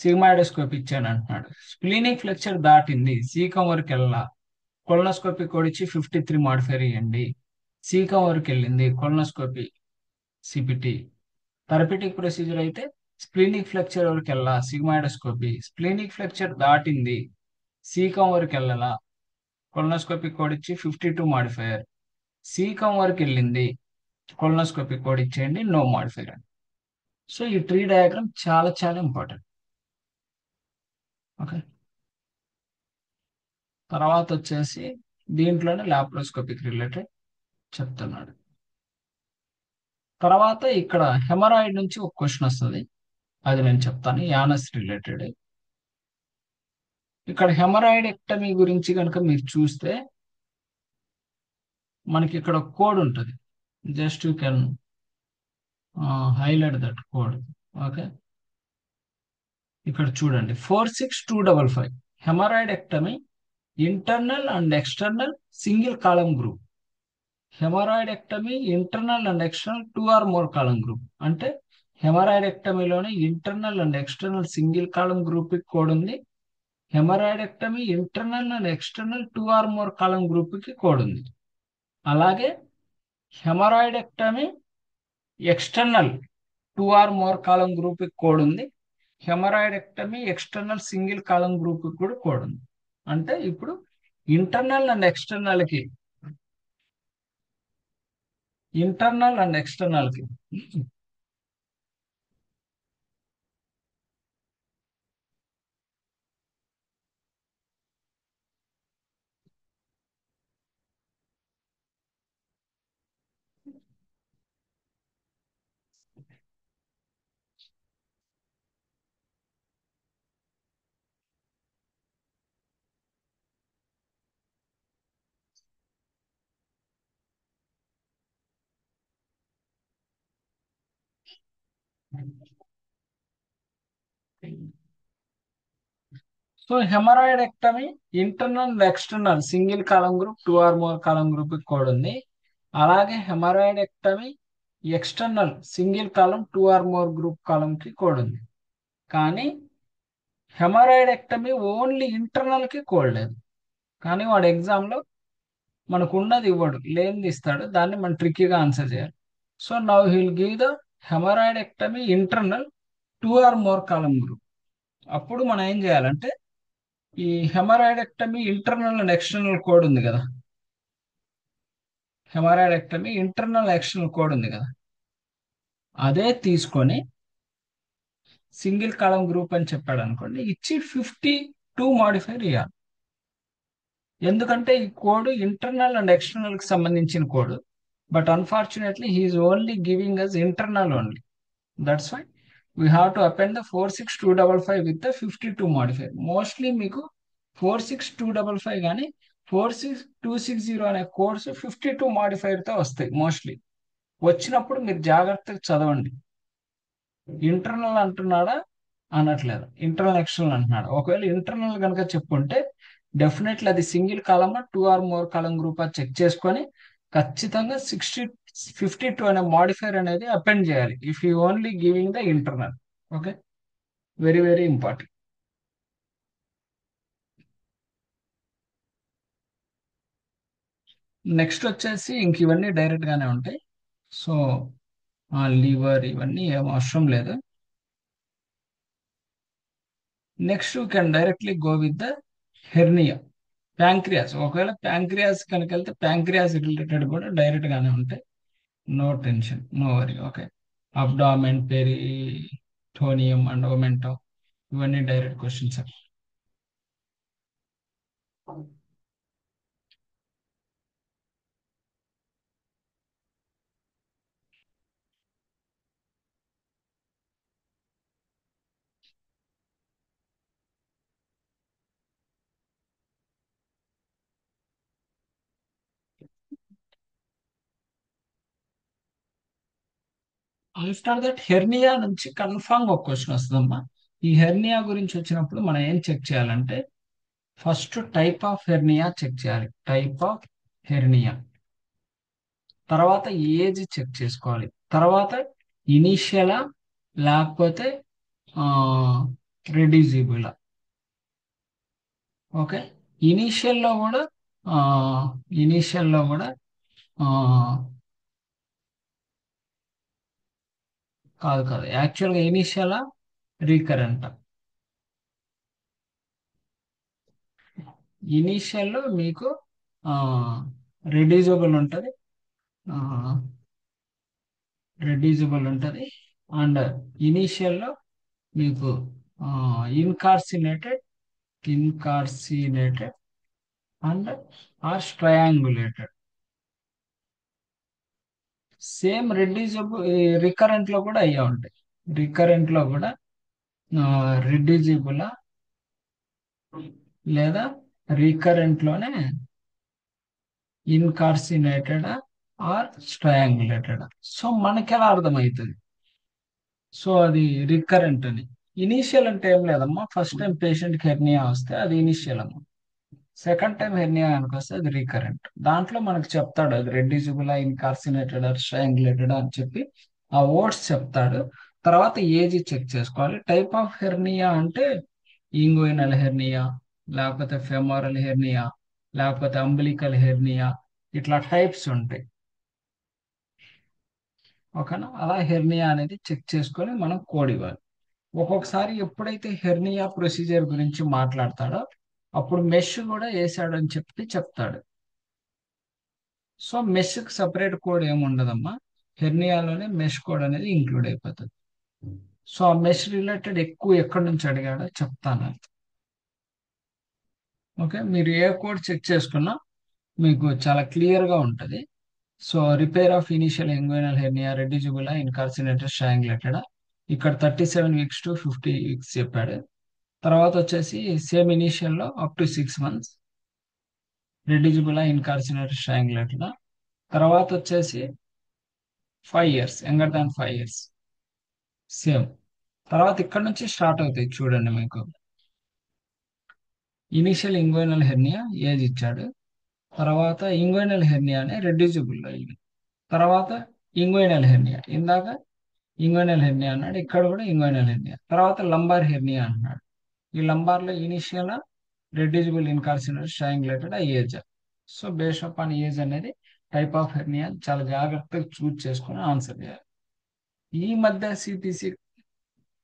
Speaker 1: సిగ్మాయిడోస్కోపీ ఇచ్చాను అంటున్నాడు. స్ప్లీనిక్ ఫ్లెక్చర్ దాటింది, సీకం వరకు వెళ్ళా. కొలనోస్కోపీ కోడ్ ఇచ్చి 53 మాడిఫైర్ ఇవ్వండి. సీకం వరకు వెళ్ళింది, కొలనోస్కోపీ సిపిటి. థెరపిటిక్ ప్రొసీజర్ అయితే స్ప్లీనిక్ ఫ్లెక్చర్ వరకు వెళ్ళా, సిగ్మాయిడోస్కోపీ. స్ప్లీనిక్ ఫ్లెక్చర్ దాటింది, సీకం వరకు వెళ్ళాలా, కొలనోస్కోపీ కోడ్ ఇచ్చి 52 మాడిఫైయర్. సీకం వరకు వెళ్ళింది, కొలనోస్కోపీ కోడ్ ఇచ్చేయండి, నో మాడిఫైయర్. సో ఈ ట్రీ డయాగ్రామ్ చాలా చాలా ఇంపార్టెంట్. ఓకే, తర్వాత వచ్చేసి దీంట్లోనే లాప్రోస్కోపిక్ రిలేటెడ్ చెప్తున్నాడు. తర్వాత ఇక్కడ హెమరాయిడ్ నుంచి ఒక క్వశ్చన్ వస్తుంది, అది నేను చెప్తాను, యానస్ రిలేటెడ్. ఇక్కడ హెమరాయిడ్ ఎక్టమీ గురించి కనుక మీరు చూస్తే మనకి ఇక్కడ కోడ్ ఉంటుంది. Just you can highlight that code. Okay, ఇక్కడ చూడండి 46255 haemorrhoidectomy internal and external single column group. Haemorrhoidectomy internal and external 2 or more column group. అంటే హెమరాయిడ్ ఎక్టమీలోనే internal and external single column group కి code ఉంది. Haemorrhoidectomy internal and external 2 or more column group కి code ఉంది. అలాగే haemorrhoidectomy external 2 or more column group కి code ఉంది. Haemorrhoidectomy external single column group కి కూడా code ఉంది. అంటే ఇప్పుడు ఇంటర్నల్ అండ్ ఎక్స్టర్నల్ కి ఇంటర్నల్ అండ్ ఎక్స్టర్నల్ కి so haemorrhoidectomy internal and external single column group 2 or more column group కి కోడ్ ఉంది. అలాగే haemorrhoidectomy external single column 2 or more group column కి కోడ్ ఉంది. కానీ హెమరాయిడ్ ఎక్టమీ ఓన్లీ ఇంటర్నల్ కి code లేదు. కానీ వాడు ఎగ్జామ్ లో మనకు ఉన్నది ఇవ్వడు, లేనిది ఇస్తాడు, దాన్ని మనం ట్రిక్కీగా ఆన్సర్ చేయాలి. So now he'll give the haemorrhoidectomy internal 2 or more column group. అప్పుడు మనం ఏం చేయాలంటే ఈ haemorrhoidectomy internal and external code ఉంది కదా, haemorrhoidectomy internal external code ఉంది కదా, అదే తీసుకొని సింగిల్ కాలం గ్రూప్ అని చెప్పాడు అనుకోండి, ఇచ్చి 52 మాడిఫైర్ ఇవ్వాలి. ఎందుకంటే ఈ కోడ్ ఇంటర్నల్ అండ్ ఎక్స్టర్నల్ కి సంబంధించిన code. But unfortunately he's only giving us internal only. That's why we have to append the 46255 with the 52 modifier. Mostly మీకు 46255 కానీ 46260 అనే కోడ్స్ 52 మాడిఫైర్ తో వస్తాయి మోస్ట్లీ. వచ్చినప్పుడు మీరు జాగ్రత్తగా చదవండి. ఇంటర్నల్ అంటున్నాడా అనట్లేదు, ఇంటర్నల్ ఎక్స్టర్నల్ అంటున్నాడు. ఒకవేళ ఇంటర్నల్ కనుక చెప్పుంటే డెఫినెట్లీ అది సింగిల్ కాలమా 2 or more column group check చేసుకొని ఖచ్చితంగా 52 అనే మాడిఫైర్ అనేది అపెండ్ చేయాలి if you only giving the internal. Okay, very very important. Next వచ్చేసి ఇంక ఇవన్నీ డైరెక్ట్ గానే ఉంటాయి. సో లివర్ ఇవన్నీ ఏం అవసరం లేదు. Next you can directly go with the hernia. Pancreas, ఒకవేళ ప్యాంక్రియాస్ కనుక వెళ్తే ప్యాంక్రియాస్ రిలేటెడ్ కూడా డైరెక్ట్ గానే ఉంటాయి. No tension, no worry. Okay, abdomen, peritoneum and omentum ఇవన్నీ direct questions. After that hernia నుంచి కన్ఫామ్ ఒక క్వశ్చన్ వస్తుందమ్మా. ఈ హెర్నియా గురించి వచ్చినప్పుడు మనం ఏం చెక్ చేయాలంటే first type of hernia check చేయాలి. Type of hernia. తర్వాత ఏజ్ చెక్ చేసుకోవాలి. తర్వాత ఇనీషియలా లేకపోతే రెడ్యూసిబుల్. ఓకే. ఇనీషియల్లో కూడా ఆ ఇనీషియల్లో కూడా ఆ కాదు కాదు, యాక్చువల్గా ఇనీషియలా రీకరెంట్. ఇనీషియల్లో మీకు రెడ్యూసిబుల్ ఉంటుంది, రెడ్యూసిబుల్ ఉంటుంది. అండ్ ఇనీషియల్లో మీకు incarcerated, incarcerated and or strangulated. Same reducible recurrent లో కూడా అయ్యే ఉంటాయి. రికరెంట్ లో కూడా రెడ్యూసిబుల్ లేదా రికరెంట్ లోనే ఇన్కార్సినేటెడ్ ఆర్ స్ట్రయాంగులేటెడ్. సో మనకి ఎలా అర్థమవుతుంది? సో అది రికరెంట్ అని. ఇనీషియల్ అంటే ఏం లేదమ్మా, ఫస్ట్ టైం పేషెంట్కి హెర్నియా వస్తే అది ఇనీషియల్ అమ్మా. సెకండ్ టైం హెర్నియా కనుక వస్తే అది రీకరెంట్. దాంట్లో మనకు చెప్తాడు అది రెడ్యూసిబుల్, ఇన్కార్సినేటెడ్, స్ట్రాంగులేటెడ్ అని చెప్పి ఆ వర్డ్స్ చెప్తాడు. తర్వాత ఏజ్ చెక్ చేసుకోవాలి. టైప్ ఆఫ్ హెర్నియా అంటే ఇంగుయినల్ హెర్నియా, లేకపోతే ఫెమోరల్ హెర్నియా, లేకపోతే అంబిలికల్ హెర్నియా, ఇట్లా టైప్స్ ఉంటాయి. ఓకేనా? అలా హెర్నియా అనేది చెక్ చేసుకొని మనం కోడ్ ఇవ్వాలి. ఒక్కొక్కసారి ఎప్పుడైతే హెర్నియా ప్రొసీజర్ గురించి మాట్లాడతాడో అప్పుడు మెష్ కూడా వేసాడు అని చెప్పి చెప్తాడు. సో మెష్కి సపరేట్ కోడ్ ఏమి ఉండదమ్మా, హెర్నియాలోనే మెష్ కోడ్ అనేది ఇంక్లూడ్ అయిపోతుంది. సో ఆ మెష్ రిలేటెడ్ ఎక్కువ ఎక్కడి నుంచి అడిగాడో చెప్తాను. ఓకే, మీరు ఏ కోడ్ చెక్ చేసుకున్నా మీకు చాలా క్లియర్గా ఉంటుంది. So repair of initial inguinal hernia reducible incarcerated strangulated, ఇక్కడ 37 వీక్స్ టు 50 వీక్స్ చెప్పాడు. తర్వాత వచ్చేసి సేమ్ ఇనిషియల్లో up to 6 months reducible incarcerated strangulated. తర్వాత వచ్చేసి 5 years, younger than 5 years, same. తర్వాత ఇక్కడ నుంచి స్టార్ట్ అవుతాయి చూడండి. మీకు ఇనిషియల్ ఇంగ్వినల్ హెర్నియా ఏజ్ ఇచ్చాడు, తర్వాత ఇంగ్వినల్ హెర్నియానే రెడ్యూసిబుల్ అయింది, తర్వాత ఇంగ్వినల్ హెర్నియా, ఇందాక ఇంగ్వినల్ హెర్నియా అన్నాడు, ఇక్కడ కూడా ఇంగ్వినల్ హెర్నియా, తర్వాత లంబార్ హెర్నియా అన్నాడు. ఈ లంబార్ లో ఇనిషియల్ రెడ్యూసిబుల్ ఇన్కార్సినేటెడ్ స్ట్రాంగులేటెడ్ ఆ age. So based on age అనేది టైప్ ఆఫ్ హెర్నియా చాలా జాగ్రత్తగా చూజ్ చేసుకొని ఆన్సర్ చేయాలి. ఈ మధ్య సిపిసి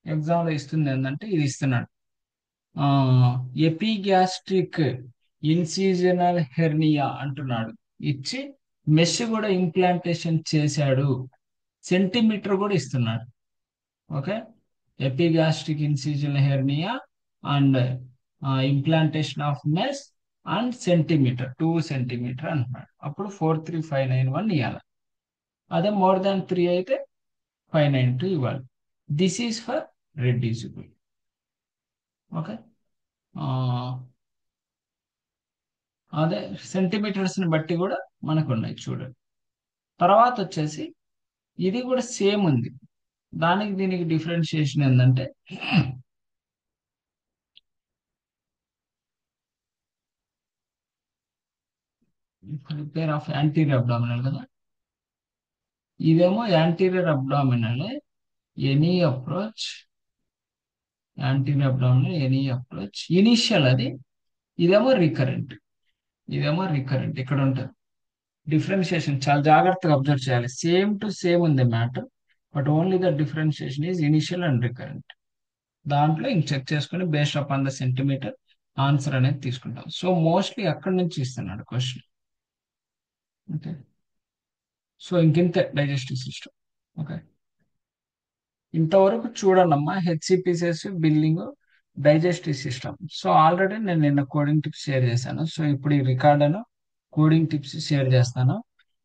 Speaker 1: ఎగ్జామ్ లో ఇస్తుంది ఏంటంటే ఇది ఇస్తున్నాడు, ఎపిగ్యాస్ట్రిక్ ఇన్సిజనల్ హెర్నియా అంటున్నాడు. ఇచ్చి మెష్ కూడా ఇంప్లాంటేషన్ చేశాడు, సెంటీమీటర్ కూడా ఇస్తున్నాడు. Okay, epigastric incisional hernia and implantation of mesh and centimetre 2 cm అంటున్నాడు. అప్పుడు 43591 ఇవ్వాలి. అదే మోర్ దాన్ 3 అయితే 592 ఇవ్వాలి. This is for reducible. Okay, అదే సెంటీమీటర్స్ ని బట్టి కూడా మనకు ఉన్నాయి చూడండి. తర్వాత వచ్చేసి ఇది కూడా సేమ్ ఉంది, దానికి దీనికి డిఫరెన్షియేషన్ ఏంటంటే రిపేర్ ఆఫ్ యాంటీరియర్ అబ్డామినల్ కదా, ఇదేమో anterior abdominal any approach, anterior abdominal any approach initial అది. ఇదేమో రికరెంట్, ఇదేమో రికరెంట్. ఇక్కడ ఉంటుంది డిఫరెన్షియేషన్, చాలా జాగ్రత్తగా అబ్జర్వ్ చేయాలి. సేమ్ టు సేమ్ ఉంది matter, but only the differentiation is initial and recurrent. దాంట్లో ఇంక చెక్ చేసుకుని based up on the centimetre answer అనేది తీసుకుంటాం. సో మోస్ట్లీ అక్కడి నుంచి ఇస్తున్నాడు క్వశ్చన్. ఓకే, సో ఇంకింతే డైజెస్టివ్ సిస్టమ్. ఓకే, ఇంతవరకు చూడండమ్మా, HCPCS, billing, digestive system. So already నేను నిన్న కోడింగ్ టిప్స్ షేర్ చేశాను. సో ఇప్పుడు ఈ రికార్డ్ అను కోడింగ్ టిప్స్ షేర్ చేస్తాను.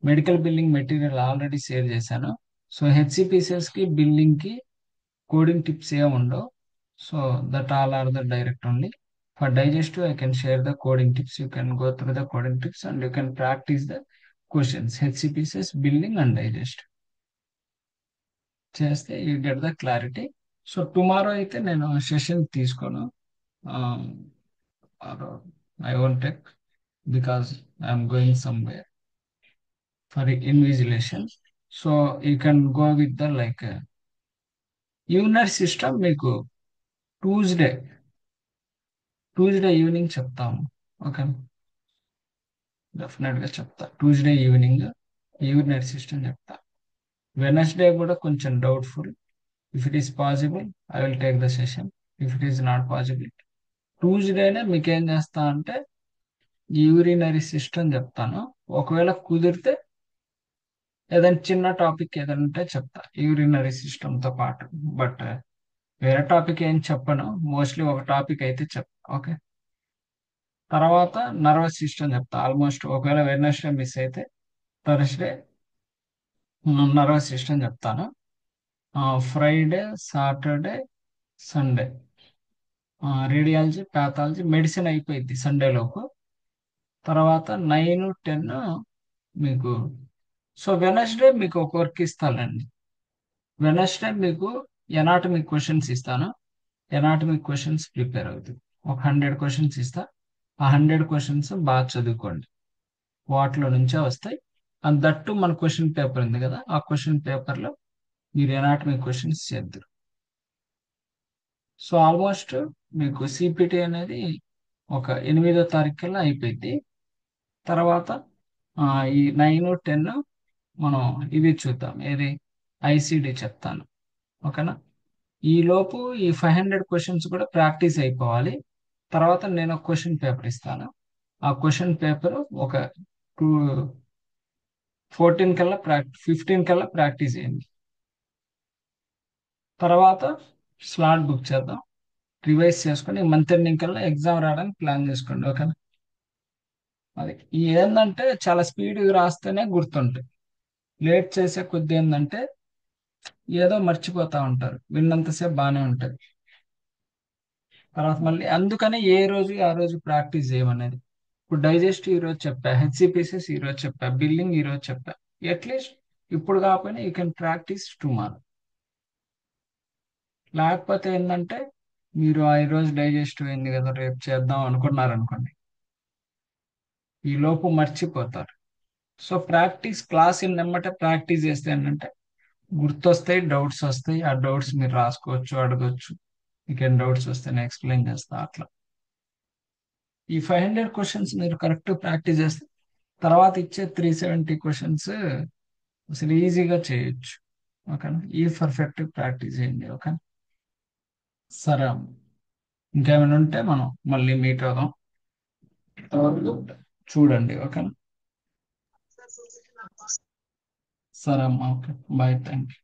Speaker 1: Medical billing material already share చేశాను. సో హెచ్సిపిసిఎస్ కి బిల్లింగ్ కి కోడింగ్ టిప్స్ ఏమి ఉండవు. So that all are the direct only. For digestive, I can share the coding tips. You can go through the coding tips and you can practice the questions. HCPCS, billing and digest చేస్తే you get the clarity. So tomorrow అయితే నేను session తీసుకోను, I won't take, because I'm going somewhere. For invigilation. So you can go with the like urinary system మీకు Tuesday Tuesday evening చెప్తాము. Okay, definite గా చెప్తా. Tuesday evening unit system చెప్తా. Wednesday కూడా కొంచెం doubtful. If it is possible I will take the session. If it is not possible ట్యూస్డేనే మీకు ఏం చేస్తా అంటే యూరినరీ సిస్టమ్ చెప్తాను. ఒకవేళ కుదిరితే ఏదైనా చిన్న టాపిక్ ఏదైనా ఉంటే చెప్తా యూరినరీ సిస్టమ్ తో పాటు. బట్ వేరే టాపిక్ ఏం చెప్పను, మోస్ట్లీ ఒక టాపిక్ అయితే చెప్తా. ఓకే, తర్వాత నర్వస్ సిస్టమ్ చెప్తా. ఆల్మోస్ట్ ఒకవేళ వెడ్నెస్డే మిస్ అయితే థర్స్డే నర్వస్ సిస్టమ్ చెప్తాను. Friday, Saturday, Sunday radiology, pathology, medicine అయిపోయింది సండే లోపు. తర్వాత 9, 10 మీకు. సో వెనస్డే మీకు ఒక వర్క్ ఇస్తానండి. వెనస్డే మీకు ఎనాటమీ క్వశ్చన్స్ ఇస్తాను. ఎనాటమీ క్వశ్చన్స్ ప్రిపేర్ అవుతుంది. ఒక 100 క్వశ్చన్స్ ఇస్తా. ఆ 100 క్వశ్చన్స్ బాగా చదువుకోండి, వాటిలో నుంచే వస్తాయి. అండ్ దట్టు మన క్వశ్చన్ పేపర్ ఉంది కదా, ఆ క్వశ్చన్ పేపర్ లో మీరు ఎనాటమీ క్వశ్చన్స్ చేద్దరు. సో ఆల్మోస్ట్ మీకు సిపిటి అనేది ఒక 8వ తారీఖు కల్లా అయిపోయింది. తర్వాత ఈ 9, 10 మనం ఇవి చూద్దాం. ఏది ఐసిడి చెప్తాను. ఓకేనా, ఈ లోపు ఈ 500 క్వశ్చన్స్ కూడా ప్రాక్టీస్ అయిపోవాలి. తర్వాత నేను ఒక క్వశ్చన్ పేపర్ ఇస్తాను. ఆ క్వశ్చన్ పేపర్ ఒక 14 కల్లా 15 కల్లా ప్రాక్టీస్ చేయండి. తర్వాత స్లాట్ బుక్ చేద్దాం, రివైజ్ చేసుకొని మంత్ ఎండింగ్ కల్లా ఎగ్జామ్ రాయడానికి ప్లాన్ చేసుకోండి. ఓకేనా, అది ఏంటంటే చాలా స్పీడ్గా రాస్తేనే గుర్తుంటాయి. లేట్ చేసే కొద్ది ఏంటంటే ఏదో మర్చిపోతా ఉంటారు, విన్నంతసేపు బాగానే ఉంటుంది. తర్వాత మళ్ళీ అందుకనే ఏ రోజు ఆ రోజు ప్రాక్టీస్ చేయమనేది. ఇప్పుడు డైజెస్ట్ ఈ రోజు చెప్పా, హెచ్సిపిసిస్ ఈ రోజు చెప్పా, బిల్లింగ్ ఈ రోజు చెప్పా. అట్లీస్ట్ ఇప్పుడు కాకపోయినా యూ కెన్ ప్రాక్టీస్ టుమారో. లేకపోతే ఏంటంటే మీరు ఈ రోజు డైజెస్ట్ అయింది కదా రేపు చేద్దాం అనుకున్నారనుకోండి, ఈ లోపు మర్చిపోతారు. సో ప్రాక్టీస్ క్లాస్ ఎమ్మటే ప్రాక్టీస్ చేస్తే ఏంటంటే గుర్తొస్తాయి, డౌట్స్ వస్తాయి. ఆ డౌట్స్ మీరు రాసుకోవచ్చు, అడగొచ్చు. మీకేం డౌట్స్ వస్తే నేను ఎక్స్ప్లెయిన్ చేస్తా అట్లా. ఈ 500 క్వశ్చన్స్ మీరు కరెక్ట్ ప్రాక్టీస్ చేస్తే తర్వాత ఇచ్చే 370 క్వశ్చన్స్ అసలు ఈజీగా చేయొచ్చు. ఓకేనా, ఈ పర్ఫెక్ట్ ప్రాక్టీస్ చేయండి. ఓకే, సరే అమ్మ. ఇంకేమైనా ఉంటే మనం మళ్ళీ మీట్ అవుదాం. అంతవరకు చూడండి. ఓకేనా, సరే అమ్మా. Okay, bye, thank you.